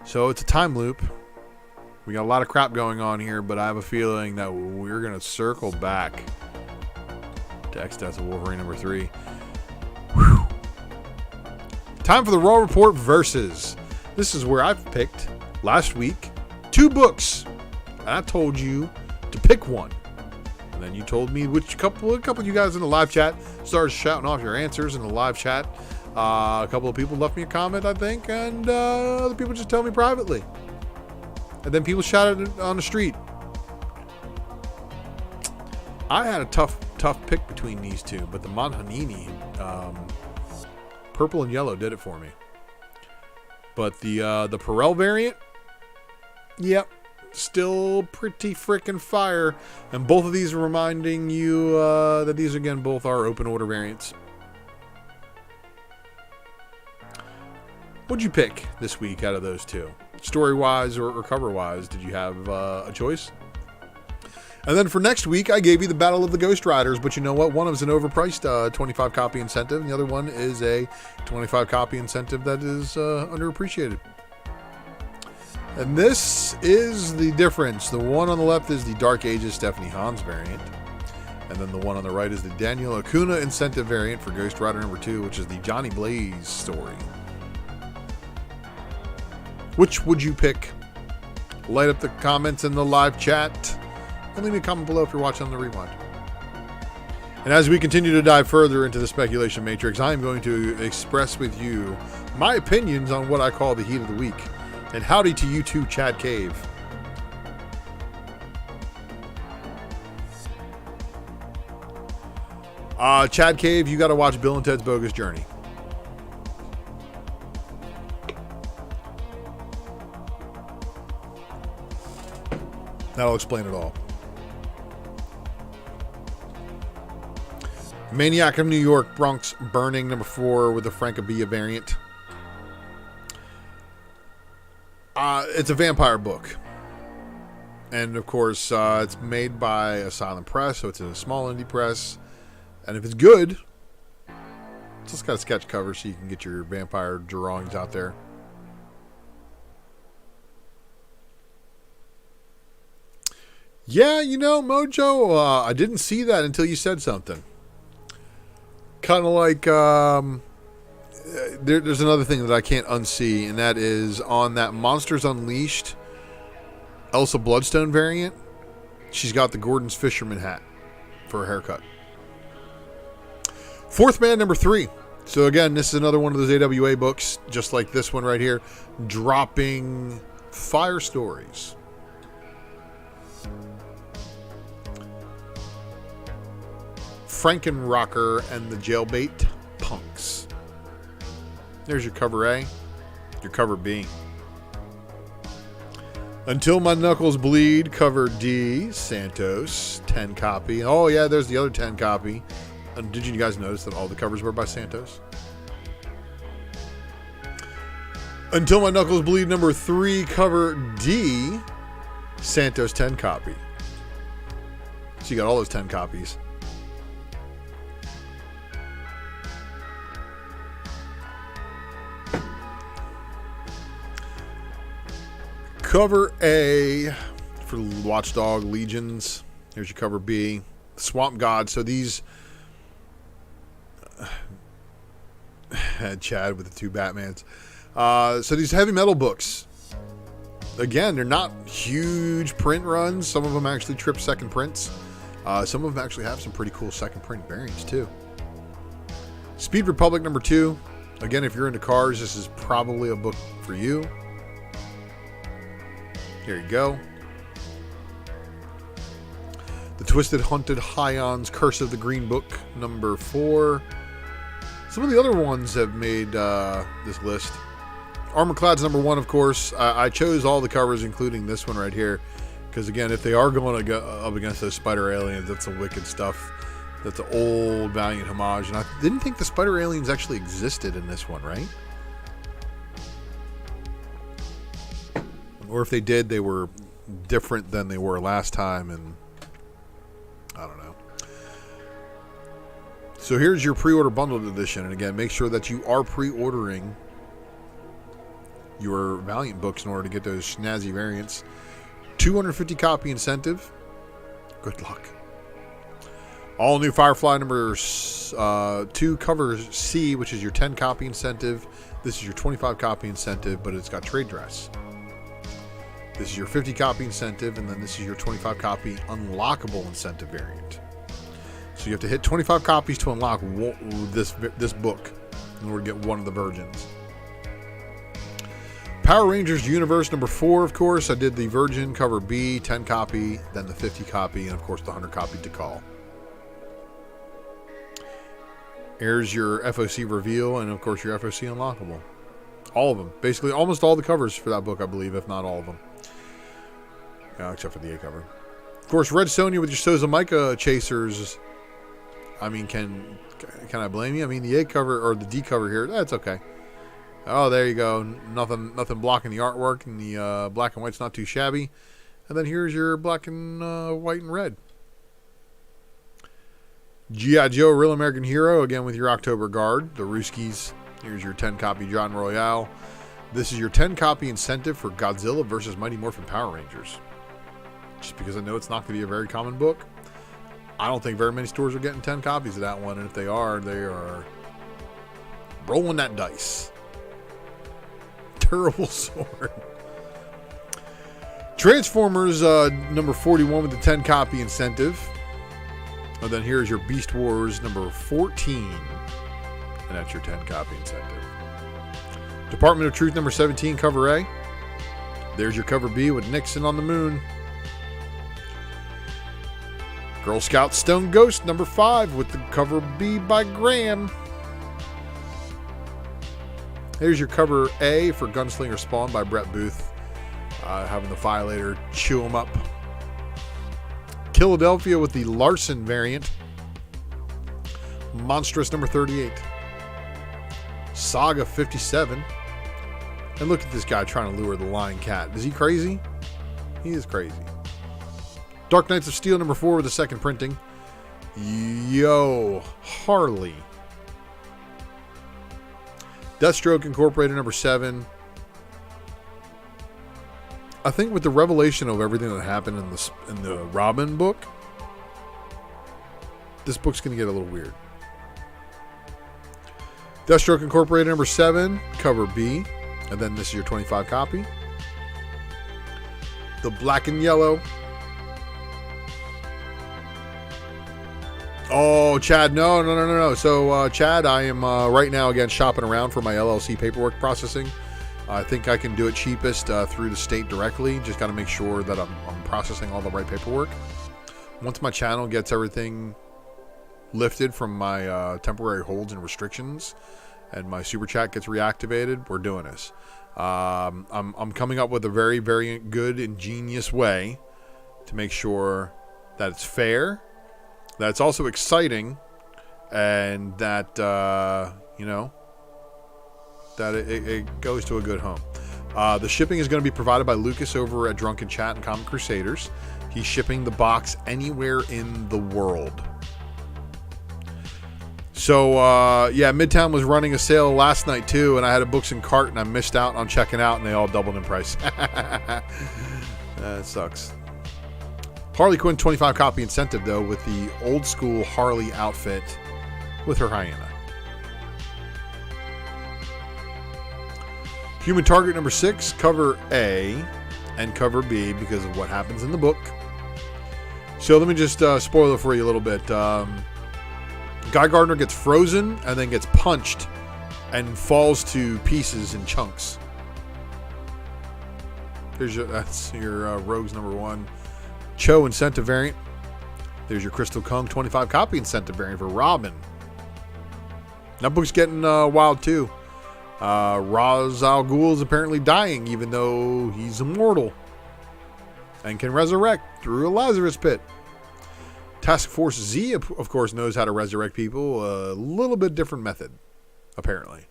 So it's a time loop. We got a lot of crap going on here, but I have a feeling that we're gonna circle back to X-Death of Wolverine number 3. Whew. Time for the Raw Report versus. This is where I've picked last week 2 books, and I told you to pick one. And then you told me a couple of you guys in the live chat started shouting off your answers in the live chat. A couple of people left me a comment, I think, and other people just tell me privately. And then people shouted it on the street. I had a tough pick between these two, but the Manhanini, purple and yellow, did it for me. But the Perel variant, yep. Still pretty freaking fire, and both of these are reminding you that these again both are open order variants. What'd you pick this week out of those two, story wise or cover wise? Did you have a choice? And then for next week, I gave you the Battle of the Ghost Riders, but you know what? One of them is an overpriced 25 copy incentive, and the other one is a 25 copy incentive that is underappreciated. And this is the difference. The one on the left is the Dark Ages Stephanie Hans variant. And then the one on the right is the Daniel Acuna incentive variant for Ghost Rider number 2, which is the Johnny Blaze story. Which would you pick? Light up the comments in the live chat. And leave me a comment below if you're watching on the rewind. And as we continue to dive further into the speculation matrix, I am going to express with you my opinions on what I call the heat of the week. And howdy to you too, Chad Cave. Chad Cave, you got to watch Bill and Ted's Bogus Journey. That'll explain it all. Maniac of New York, Bronx Burning, number 4 with the Francavilla variant. It's a vampire book. And, of course, it's made by a silent press, so it's a small indie press. And if it's good, it's just got a sketch cover so you can get your vampire drawings out there. Yeah, you know, Mojo, I didn't see that until you said something. Kind of like... there's another thing that I can't unsee, and that is on that Monsters Unleashed Elsa Bloodstone variant, she's got the Gordon's Fisherman hat for a haircut. Fourth Man number 3. So again, this is another one of those AWA books, just like this one right here, dropping fire stories. Frankenrocker and the Jailbait Punks. There's your cover A, your cover B. Until My Knuckles Bleed, cover D, Santos, 10 copy. Oh yeah, there's the other 10 copy. And did you guys notice that all the covers were by Santos? Until My Knuckles Bleed, number 3, cover D, Santos, 10 copy. So you got all those 10 copies. Cover A for Watchdog Legions. Here's your cover B. Swamp God. So these... Chad with the 2 Batmans. So these heavy metal books. Again, they're not huge print runs. Some of them actually trip second prints. Some of them actually have some pretty cool second print variants too. Speed Republic number 2. Again, if you're into cars, this is probably a book for you. Here you go. The Twisted Hunted Hyons Curse of the Green Book, number 4. Some of the other ones have made this list. Armorclad's number 1, of course. I chose all the covers, including this one right here. Because, again, if they are going to go up against those Spider Aliens, that's some wicked stuff. That's an old Valiant homage. And I didn't think the Spider Aliens actually existed in this one, right? Or if they did, they were different than they were last time, and I don't know. So here's your pre-order bundled edition. And again, make sure that you are pre-ordering your Valiant books in order to get those snazzy variants. 250 copy incentive. Good luck. All new Firefly number 2 cover C, which is your 10 copy incentive. This is your 25 copy incentive, but it's got trade dress. This is your 50 copy incentive, and then this is your 25 copy unlockable incentive variant. So you have to hit 25 copies to unlock this book in order to get one of the Virgins. Power Rangers Universe number 4, of course. I did the Virgin cover B, 10 copy, then the 50 copy, and of course the 100 copy Decal. Here's your FOC reveal, and of course your FOC unlockable. All of them. Basically, almost all the covers for that book, I believe, if not all of them. Except for the A cover. Of course, Red Sonia with your Sozamika chasers. I mean, can I blame you? I mean, the A cover, or the D cover here, that's okay. Oh, there you go. Nothing blocking the artwork, and the black and white's not too shabby. And then here's your black and white and red. G.I. Joe, Real American Hero, again with your October Guard, the Ruskies. Here's your 10 copy John Royale. This is your 10 copy incentive for Godzilla vs. Mighty Morphin Power Rangers. Just because I know it's not going to be a very common book. I don't think very many stores are getting 10 copies of that one, and if they are rolling that dice. Terrible sword. Transformers number 41 with the 10 copy incentive. And then here's your Beast Wars number 14. And that's your 10 copy incentive. Department of Truth number 17, cover A. There's your cover B with Nixon on the moon. Girl Scout Stone Ghost number 5 with the cover B by Graham. Here's your cover A for Gunslinger Spawn by Brett Booth. Having the Violator chew him up. Philadelphia with the Larson variant. Monstrous number 38. Saga 57. And look at this guy trying to lure the Lion Cat. Is he crazy? He is crazy. Dark Knights of Steel number 4 with the second printing. Yo, Harley. Deathstroke Incorporated number 7. I think with the revelation of everything that happened in the Robin book, this book's going to get a little weird. Deathstroke Incorporated number 7, cover B, and then this is your 25 copy. The Black and Yellow. Oh, Chad, no. So, Chad, I am right now, again, shopping around for my LLC paperwork processing. I think I can do it cheapest through the state directly. Just got to make sure that I'm processing all the right paperwork. Once my channel gets everything lifted from my temporary holds and restrictions and my super chat gets reactivated, we're doing this. I'm coming up with a very, very good, ingenious way to make sure that it's fair, that it's also exciting, and that, that it goes to a good home. The shipping is going to be provided by Lucas over at Drunken Chat and Comic Crusaders. He's shipping the box anywhere in the world. So, Midtown was running a sale last night too, and I had a books and cart, and I missed out on checking out, and they all doubled in price. That sucks. Harley Quinn 25 copy incentive, though, with the old school Harley outfit with her hyena. Human Target number 6, cover A and cover B because of what happens in the book. So let me just spoil it for you a little bit. Guy Gardner gets frozen and then gets punched and falls to pieces in chunks. That's your Rogues number 1. Cho incentive variant. There's your Crystal Kung 25 copy incentive variant for Robin. That book's getting wild too. Ra's al Ghul is apparently dying, even though he's immortal and can resurrect through a Lazarus pit. Task Force Z, of course, knows how to resurrect people. A little bit different method, apparently.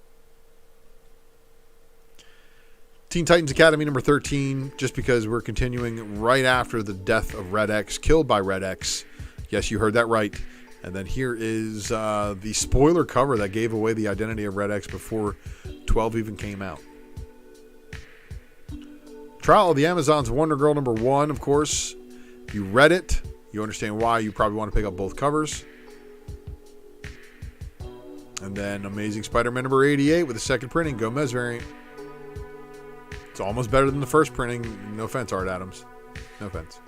Teen Titans Academy number 13, just because we're continuing right after the death of Red X, killed by Red X. Yes, you heard that right. And then here is the spoiler cover that gave away the identity of Red X before 12 even came out. Trial of the Amazons Wonder Girl #1, of course. If you read it, you understand why you probably want to pick up both covers. And then Amazing Spider-Man #88 with the second printing, Gomez variant. It's almost better than the first printing. No offense, Art Adams. No offense.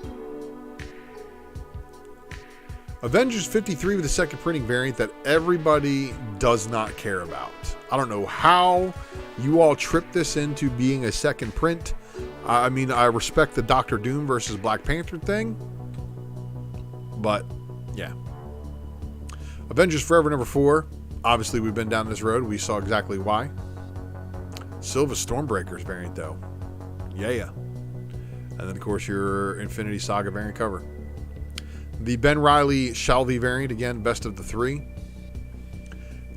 Avengers 53 with the second printing variant that everybody does not care about. I don't know how you all tripped this into being a second print. I mean, I respect the Doctor Doom versus Black Panther thing, but yeah. Avengers Forever #4. Obviously, we've been down this road. We saw exactly why. Silva Stormbreakers variant, though. Yeah. And then, of course, your Infinity Saga variant cover. The Ben Reilly Shalvey variant, again, best of the three.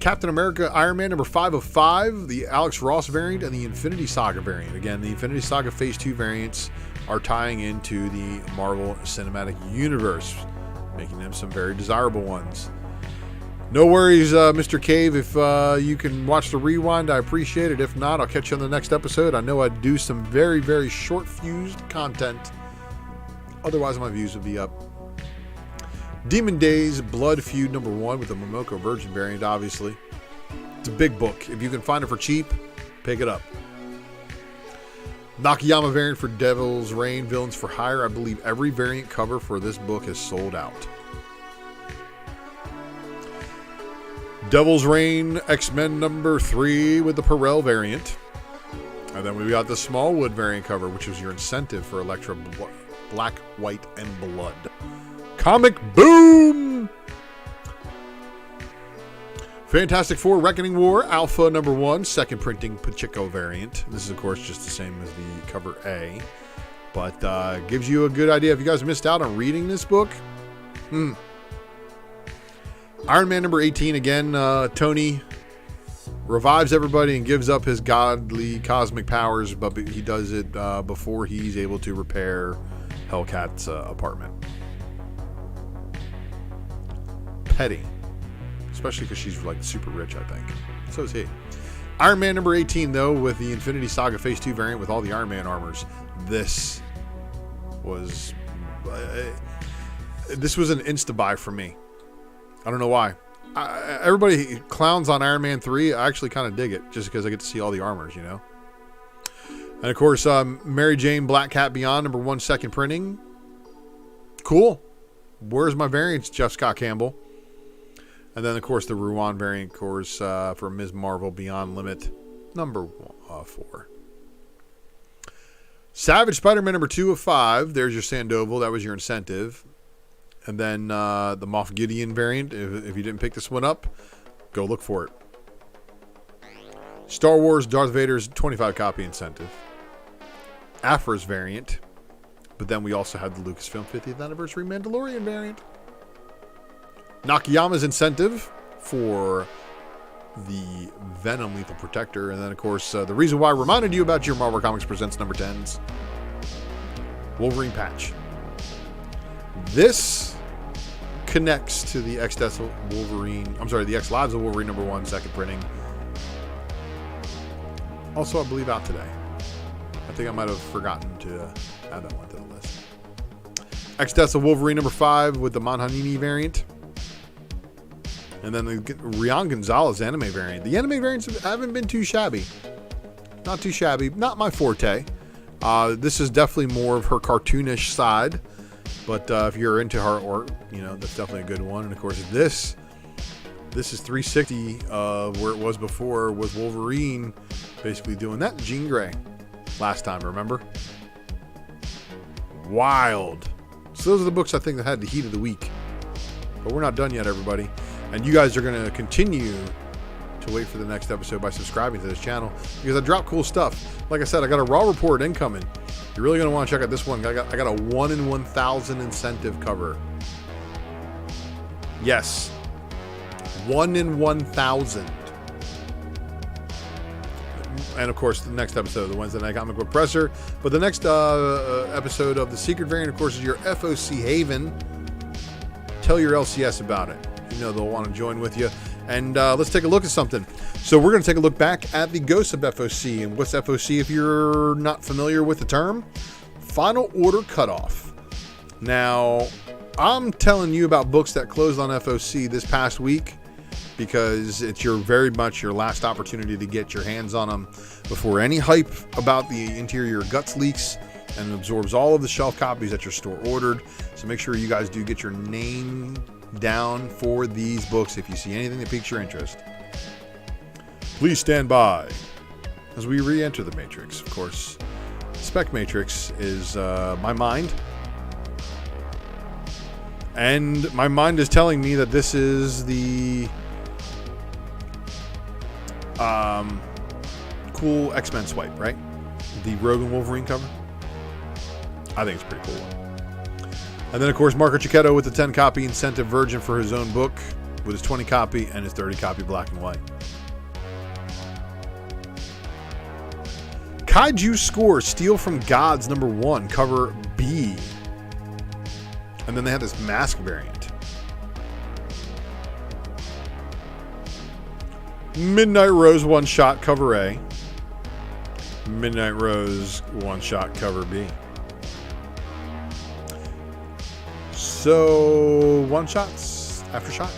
Captain America Iron Man #5 of 5, the Alex Ross variant, and the Infinity Saga variant. Again, the Infinity Saga Phase 2 variants are tying into the Marvel Cinematic Universe, making them some very desirable ones. No worries, Mr. Cave. If you can watch the rewind, I appreciate it. If not, I'll catch you on the next episode. I know I do some very, very short-fused content. Otherwise, my views will be up. Demon Days Blood Feud #1 with the Momoko Virgin variant, obviously. It's a big book. If you can find it for cheap, pick it up. Nakayama variant for Devil's Reign, Villains for Hire. I believe every variant cover for this book is sold out. Devil's Reign X-Men #3 with the Perel variant. And then we got the Smallwood variant cover, which was your incentive for Elektra Black, White, and Blood. Comic Boom! Fantastic Four Reckoning War Alpha #1, second printing Pacheco variant. This is, of course, just the same as the cover A, but gives you a good idea. If you guys missed out on reading this book, Iron Man #18 again. Tony revives everybody and gives up his godly cosmic powers, but he does it before he's able to repair Hellcat's apartment. Petty. Especially because she's like super rich, I think. So is he. Iron Man #18, though, with the Infinity Saga Phase 2 variant with all the Iron Man armors. This was an insta-buy for me. I don't know why. Everybody clowns on Iron Man 3. I actually kind of dig it just because I get to see all the armors, you know? And, of course, Mary Jane Black Cat Beyond #1, second printing. Cool. Where's my variants, Jeff Scott Campbell? And then, of course, the Ruan variant course for Ms. Marvel Beyond Limit #4. Savage Spider-Man #2 of 5. There's your Sandoval. That was your incentive. And then the Moff Gideon variant. If you didn't pick this one up, go look for it. Star Wars Darth Vader's 25 copy incentive. Afra's variant. But then we also had the Lucasfilm 50th Anniversary Mandalorian variant. Nakayama's incentive for the Venom Lethal Protector. And then, of course, the reason why I reminded you about your Marvel Comics Presents #10s. Wolverine patch. This connects to the X-Lives of Wolverine #1, second printing. Also, I believe out today. I think I might have forgotten to add that one to the list. X-Deaths of Wolverine #5 with the Manhanini variant. And then the Rian Gonzalez anime variant. The anime variants haven't been too shabby. Not too shabby. Not my forte. This is definitely more of her cartoonish side. But if you're into her art, you know, that's definitely a good one. And, of course, this is 360 of where it was before with Wolverine basically doing that. Jean Grey last time, remember? Wild. So those are the books I think that had the heat of the week. But we're not done yet, everybody. And you guys are going to continue to wait for the next episode by subscribing to this channel because I drop cool stuff. Like I said, I got a Raw report incoming. You're really going to want to check out this one. I got a 1 in 1,000 incentive cover. Yes. 1 in 1,000. And, of course, the next episode of the Wednesday Night Comic Book Presser. But the next episode of the Secret Variant, of course, is your FOC Haven. Tell your LCS about it. know they'll want to join with you. And let's take a look at something. So we're going to take a look back at the Ghosts of FOC. And what's FOC if you're not familiar with the term? Final Order Cutoff. Now, I'm telling you about books that closed on FOC this past week because it's very much your last opportunity to get your hands on them before any hype about the interior guts leaks and absorbs all of the shelf copies that your store ordered. So make sure you guys do get your name down for these books if you see anything that piques your interest. Please stand by as we re-enter the Matrix. Of course, Spec Matrix is my mind. And my mind is telling me that this is the cool X-Men swipe, right? The Rogue and Wolverine cover. I think it's a pretty cool one. And then, of course, Marco Cicchetto with the 10-copy incentive Virgin for his own book with his 20-copy and his 30-copy black and white. Kaiju Score, Steal from Gods, #1, cover B. And then they have this mask variant. Midnight Rose one-shot, cover A. Midnight Rose one-shot, cover B. So, one-shots, Aftershock.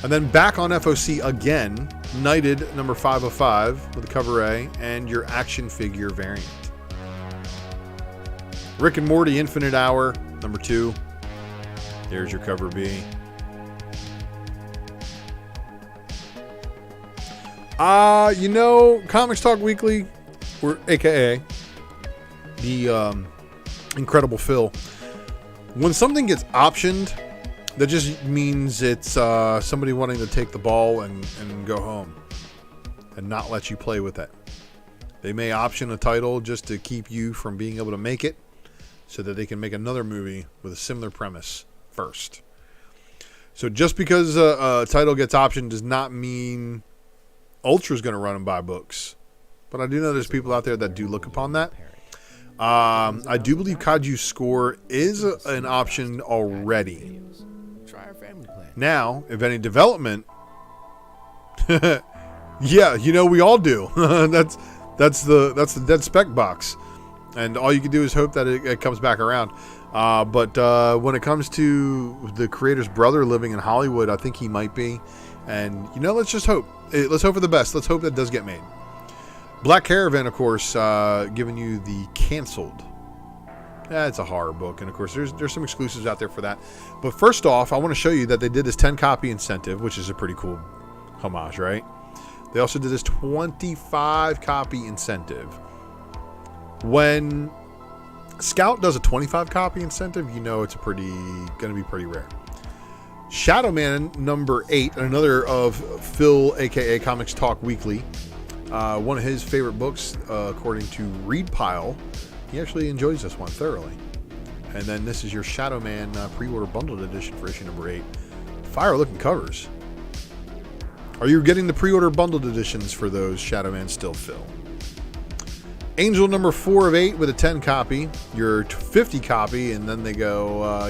And then back on FOC again, Knighted #505 with a cover A and your action figure variant. Rick and Morty Infinite Hour, #2. There's your cover B. Comics Talk Weekly, or AKA the Incredible Phil. When something gets optioned, that just means it's somebody wanting to take the ball and go home and not let you play with it. They may option a title just to keep you from being able to make it so that they can make another movie with a similar premise first. So just because a title gets optioned does not mean Ultra's going to run and buy books. But I do know there's people out there that do look upon that. I do believe Kaiju Score is an option already. Now, if any development, yeah, we all do. that's the dead spec box, and all you can do is hope that it comes back around. But when it comes to the creator's brother living in Hollywood, I think he might be. And let's just hope. Let's hope for the best. Let's hope that does get made. Black Caravan, of course, giving you the canceled. It's a horror book, and of course, there's some exclusives out there for that. But first off, I want to show you that they did this 10-copy incentive, which is a pretty cool homage, right? They also did this 25-copy incentive. When Scout does a 25-copy incentive, it's going to be pretty rare. Shadow Man #8, another of Phil, aka Comics Talk Weekly. One of his favorite books, according to Read Pile. He actually enjoys this one thoroughly. And then this is your Shadow Man pre-order bundled edition for issue #8. Fire looking covers. Are you getting the pre-order bundled editions for those Shadow Man still, Phil? Angel #4 of 8 with a 10-copy. Your 50-copy, and then they go,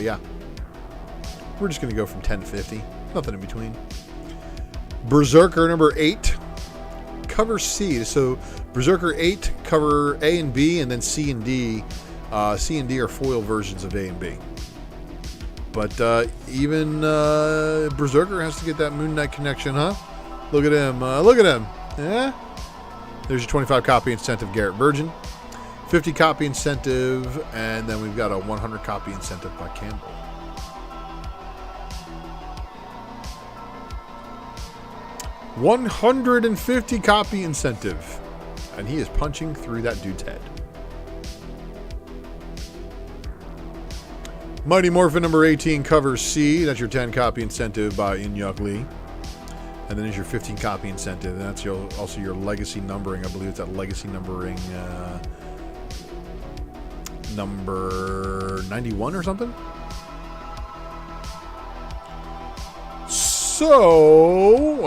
we're just going to go from 10 to 50. Nothing in between. Berserker #8. Cover C. So Berserker 8, cover A and B, and then C and D. C and D are foil versions of A and B. But even Berserker has to get that Moon Knight connection, huh? Look at him. Look at him. Yeah? There's your 25-copy incentive, Garrett Virgin. 50-copy incentive, and then we've got a 100-copy incentive by Campbell. $150-copy incentive. And he is punching through that dude's head. Mighty Morphin #18 covers C. That's your 10-copy incentive by In-Yuk Lee. And then there's your 15-copy incentive. And that's also your legacy numbering. I believe it's that legacy numbering number 91 or something. So,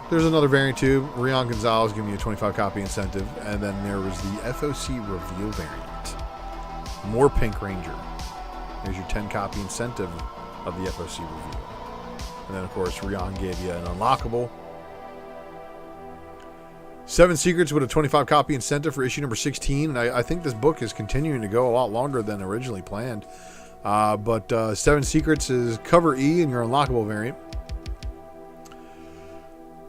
there's another variant too. Rion Gonzalez giving you a 25-copy incentive. And then there was the FOC Reveal variant. More Pink Ranger. There's your 10-copy incentive of the FOC Reveal. And then, of course, Rion gave you an unlockable. 7 Secrets with a 25 copy incentive for issue number 16. And I think this book is continuing to go a lot longer than originally planned. But 7 Secrets is cover E in your unlockable variant.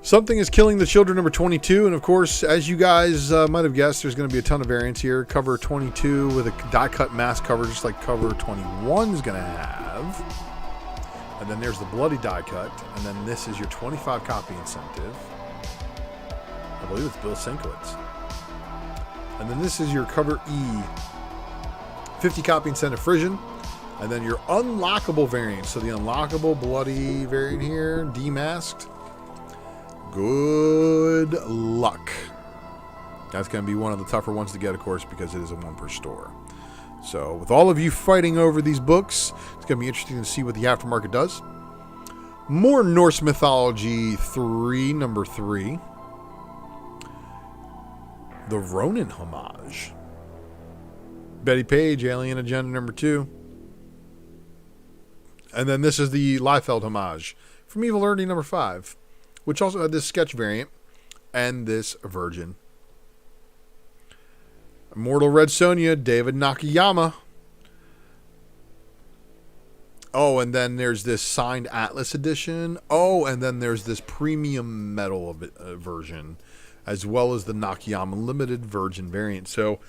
Something is Killing the Children number 22. And of course, as you guys might have guessed, there's going to be a ton of variants here. Cover 22 with a die cut mask cover, just like cover 21 is going to have. And then there's the bloody die cut. And then this is your 25 copy incentive. I believe it's Bill Sienkiewicz. And then this is your cover E. 50 copy incentive Frisian. And then your unlockable variant. So the unlockable bloody variant here, demasked. Good luck. That's going to be one of the tougher ones to get, of course, because it is a one per store. So with all of you fighting over these books, it's going to be interesting to see what the aftermarket does. More Norse Mythology 3, number 3. The Ronin homage. Betty Page, Alien Agenda number 2. And then this is the Liefeld homage from Evil Ernie number 5, which also had this sketch variant and this Virgin. Immortal Red Sonia, David Nakayama. Oh, and then there's this signed Atlas edition. Oh, and then there's this premium metal version, as well as the Nakayama limited Virgin variant. So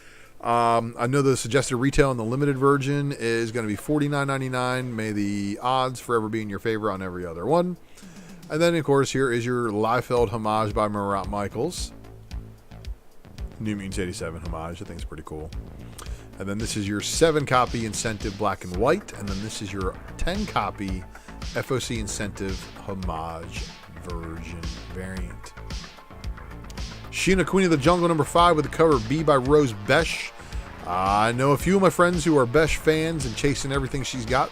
I know the suggested retail on the limited version is going to be $49.99. May the odds forever be in your favor on every other one. And then, of course, here is your Liefeld homage by Murat Michaels. New Mutants 87 homage. I think it's pretty cool. And then this is your 7 copy incentive black and white. And then this is your 10 copy FOC incentive homage Virgin variant. Sheena, Queen of the Jungle number 5 with the cover B by Rose Besh. I know a few of my friends who are Besh fans and chasing everything she's got.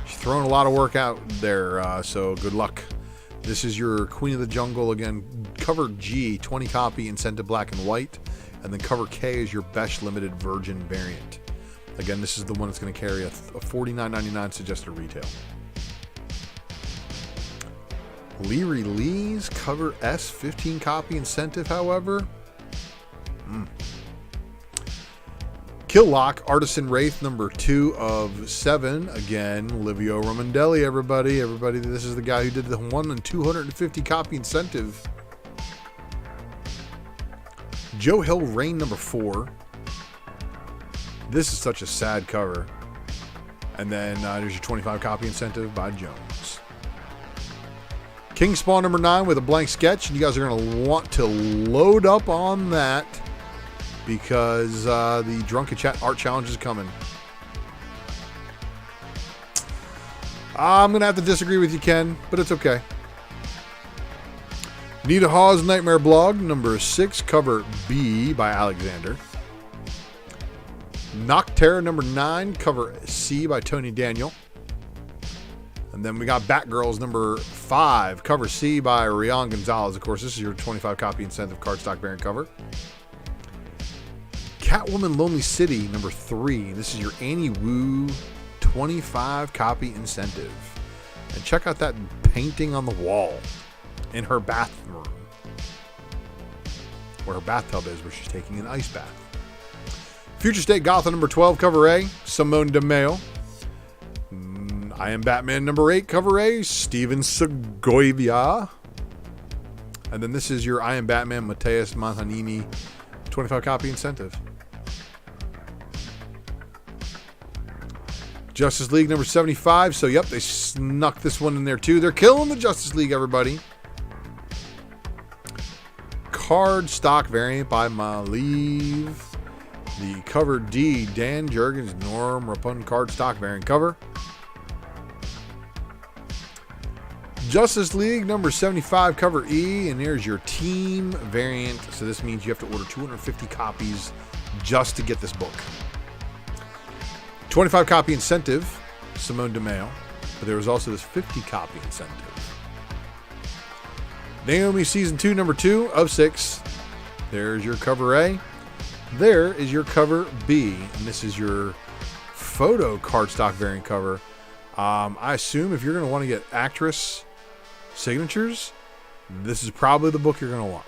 She's throwing a lot of work out there, so good luck. This is your Queen of the Jungle, again, cover G, 20 copy incentive black and white. And then cover K is your Besh limited Virgin variant. Again, this is the one that's going to carry a $49.99 suggested retail. Leary Lee's cover S 15 copy incentive, however. Killlock Artisan Wraith number 2 of 7. Again, Livio Romandelli, everybody. Everybody, this is the guy who did the 1 in 250 copy incentive. Joe Hill Rain number 4. This is such a sad cover. And then there's your 25 copy incentive by Jones. King Spawn number 9 with a blank sketch. And you guys are going to want to load up on that, because the Drunken Chat Art Challenge is coming. I'm going to have to disagree with you, Ken, but it's okay. Nita Hawes Nightmare Blog, number 6, cover B by Alexander. Nocterra, number 9, cover C by Tony Daniel. And then we got Batgirls, number 5, cover C by Rion Gonzalez. Of course, this is your 25 copy incentive cardstock variant cover. Catwoman Lonely City, number 3. This is your Annie Wu 25 copy incentive. And check out that painting on the wall in her bathroom, where her bathtub is, where she's taking an ice bath. Future State Gotham number 12, cover A, Simone DeMeo. I Am Batman number 8, cover A, Steven Segovia. And then this is your I Am Batman Mateus Manhanini 25 copy incentive. Justice League number 75. So, yep, they snuck this one in there too. They're killing the Justice League, everybody. Card stock variant by Maliv. The cover D, Dan Jurgens, Norm Rapun card stock variant cover. Justice League number 75, cover E, and there's your team variant. So this means you have to order 250 copies just to get this book. 25 copy incentive, Simone DeMeo, but there was also this 50 copy incentive. Naomi season 2, number 2 of 6. There's your cover A. There is your cover B, and this is your photo cardstock variant cover. I assume if you're going to want to get actress signatures, this is probably the book you're going to want.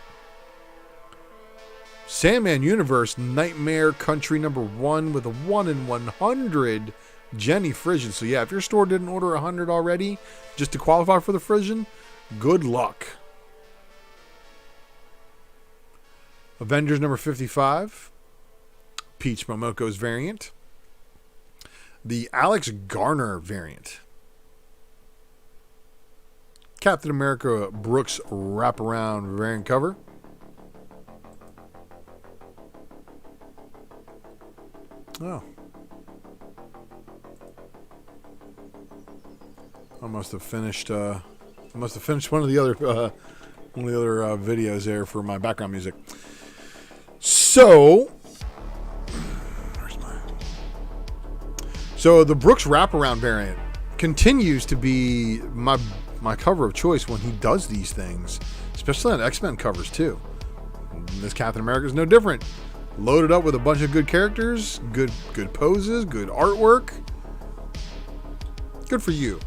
Sandman Universe Nightmare Country #1 with a 1 in 100 Jenny Frisian. So yeah, if your store didn't order 100 already, just to qualify for the Frisian, good luck. Avengers #55, Peach Momoko's variant. The Alex Garner variant. Captain America Brooks wraparound variant cover. Oh. I must have finished one of the other videos there for my background music. So the Brooks wraparound variant continues to be my cover of choice when he does these things, especially on X-Men covers too. This Captain America is no different. Loaded up with a bunch of good characters, good poses, good artwork. Good for you.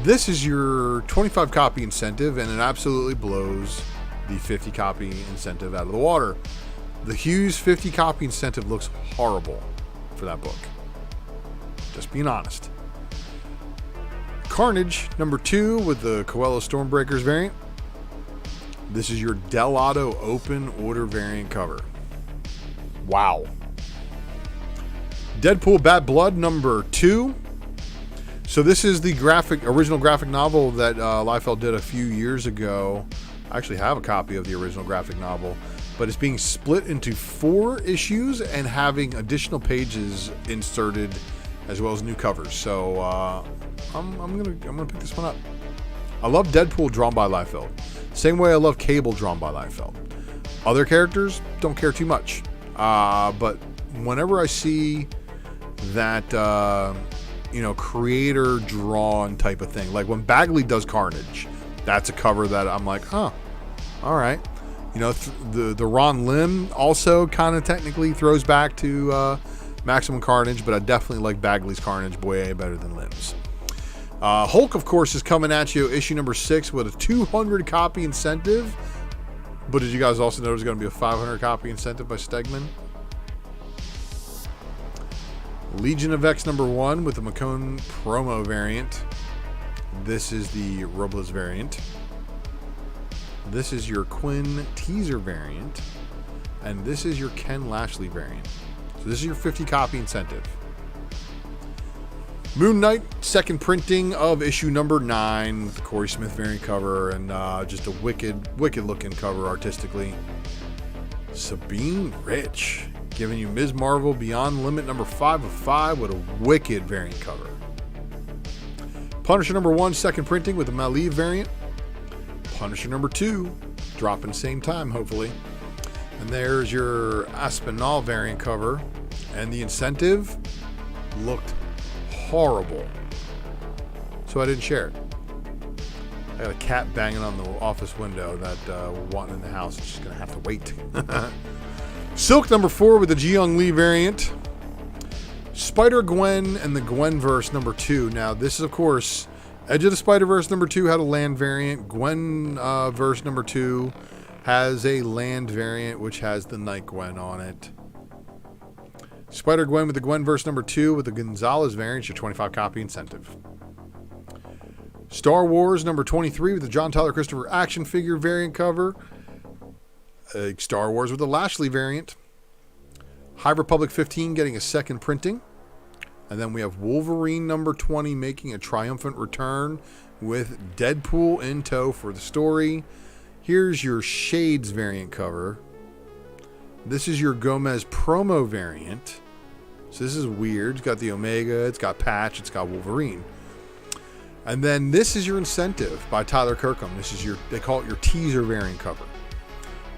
This is your 25 copy incentive, and it absolutely blows the 50 copy incentive out of the water. The Hughes 50 copy incentive looks horrible for that book. Just being honest. Carnage #2 with the Coelho Stormbreakers variant. This is your Del Auto open order variant cover. Wow. Deadpool Bad Blood #2. So this is the original graphic novel that Liefeld did a few years ago. I actually have a copy of the original graphic novel, but it's being split into 4 issues and having additional pages inserted as well as new covers. So I'm gonna pick this one up. I love Deadpool drawn by Liefeld. Same way I love Cable drawn by Liefeld. Other characters, don't care too much. But whenever I see that, creator drawn type of thing, like when Bagley does Carnage, that's a cover that I'm like, huh, all right. The Ron Lim also kind of technically throws back to Maximum Carnage, but I definitely like Bagley's Carnage way better than Lim's. Hulk, of course, is coming at you, issue #6 with a 200 copy incentive. But did you guys also know there's going to be a 500 copy incentive by Stegman? Legion of X #1 with the McCone promo variant. This is the Robles variant. This is your Quinn teaser variant. And this is your Ken Lashley variant. So this is your 50 copy incentive. Moon Knight, second printing of issue #9 with the Corey Smith variant cover and just a wicked looking cover artistically. Sabine Rich giving you Ms. Marvel Beyond Limit #5 of 5 with a wicked variant cover. Punisher #1, second printing with the Maliv variant. Punisher #2, dropping same time hopefully. And there's your Aspinall variant cover. And the incentive looked horrible, so I didn't share it. I got a cat banging on the office window that wanting in the house. It's just gonna have to wait. Silk #4 with the Ji-Young Lee variant. Spider-Gwen and the Gwenverse #2. Now this is, of course, Edge of the Spider-Verse #2 had a land variant. Gwen verse #2 has a land variant which has the Night Gwen on it. Spider-Gwen with the Gwenverse #2 with the Gonzalez variant, your 25 copy incentive. Star Wars #23 with the John Tyler Christopher action figure variant cover. Star Wars with the Lashley variant. High Republic 15 getting a second printing. And then we have Wolverine #20 making a triumphant return with Deadpool in tow for the story. Here's your Shades variant cover. This is your Gomez promo variant. So this is weird. It's got the Omega, it's got Patch, it's got Wolverine. And then this is your incentive by Tyler Kirkham. This is they call it your teaser variant cover.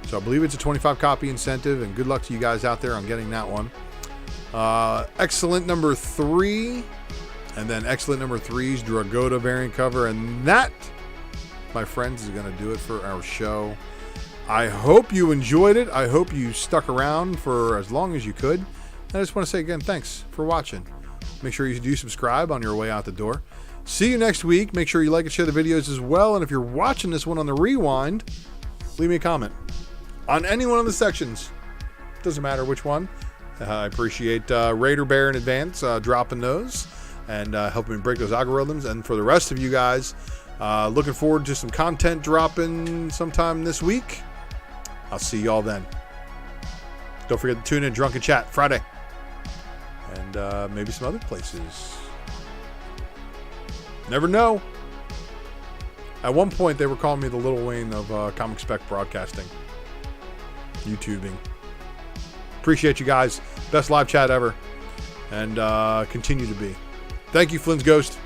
So I believe it's a 25 copy incentive, and good luck to you guys out there on getting that one. Excellent #3, and then Excellent #3's Dragotta variant cover, and that, my friends, is going to do it for our show. I hope you enjoyed it. I hope you stuck around for as long as you could. And I just want to say again, thanks for watching. Make sure you do subscribe on your way out the door. See you next week. Make sure you like and share the videos as well. And if you're watching this one on the rewind, leave me a comment on any one of the sections. Doesn't matter which one. I appreciate Raider Bear in advance dropping those and helping me break those algorithms. And for the rest of you guys, looking forward to some content dropping sometime this week. I'll see y'all then. Don't forget to tune in Drunken Chat Friday. And maybe some other places. Never know. At one point, they were calling me the Lil Wayne of Comic Spec broadcasting. YouTubing. Appreciate you guys. Best live chat ever. And continue to be. Thank you, Flynn's Ghost.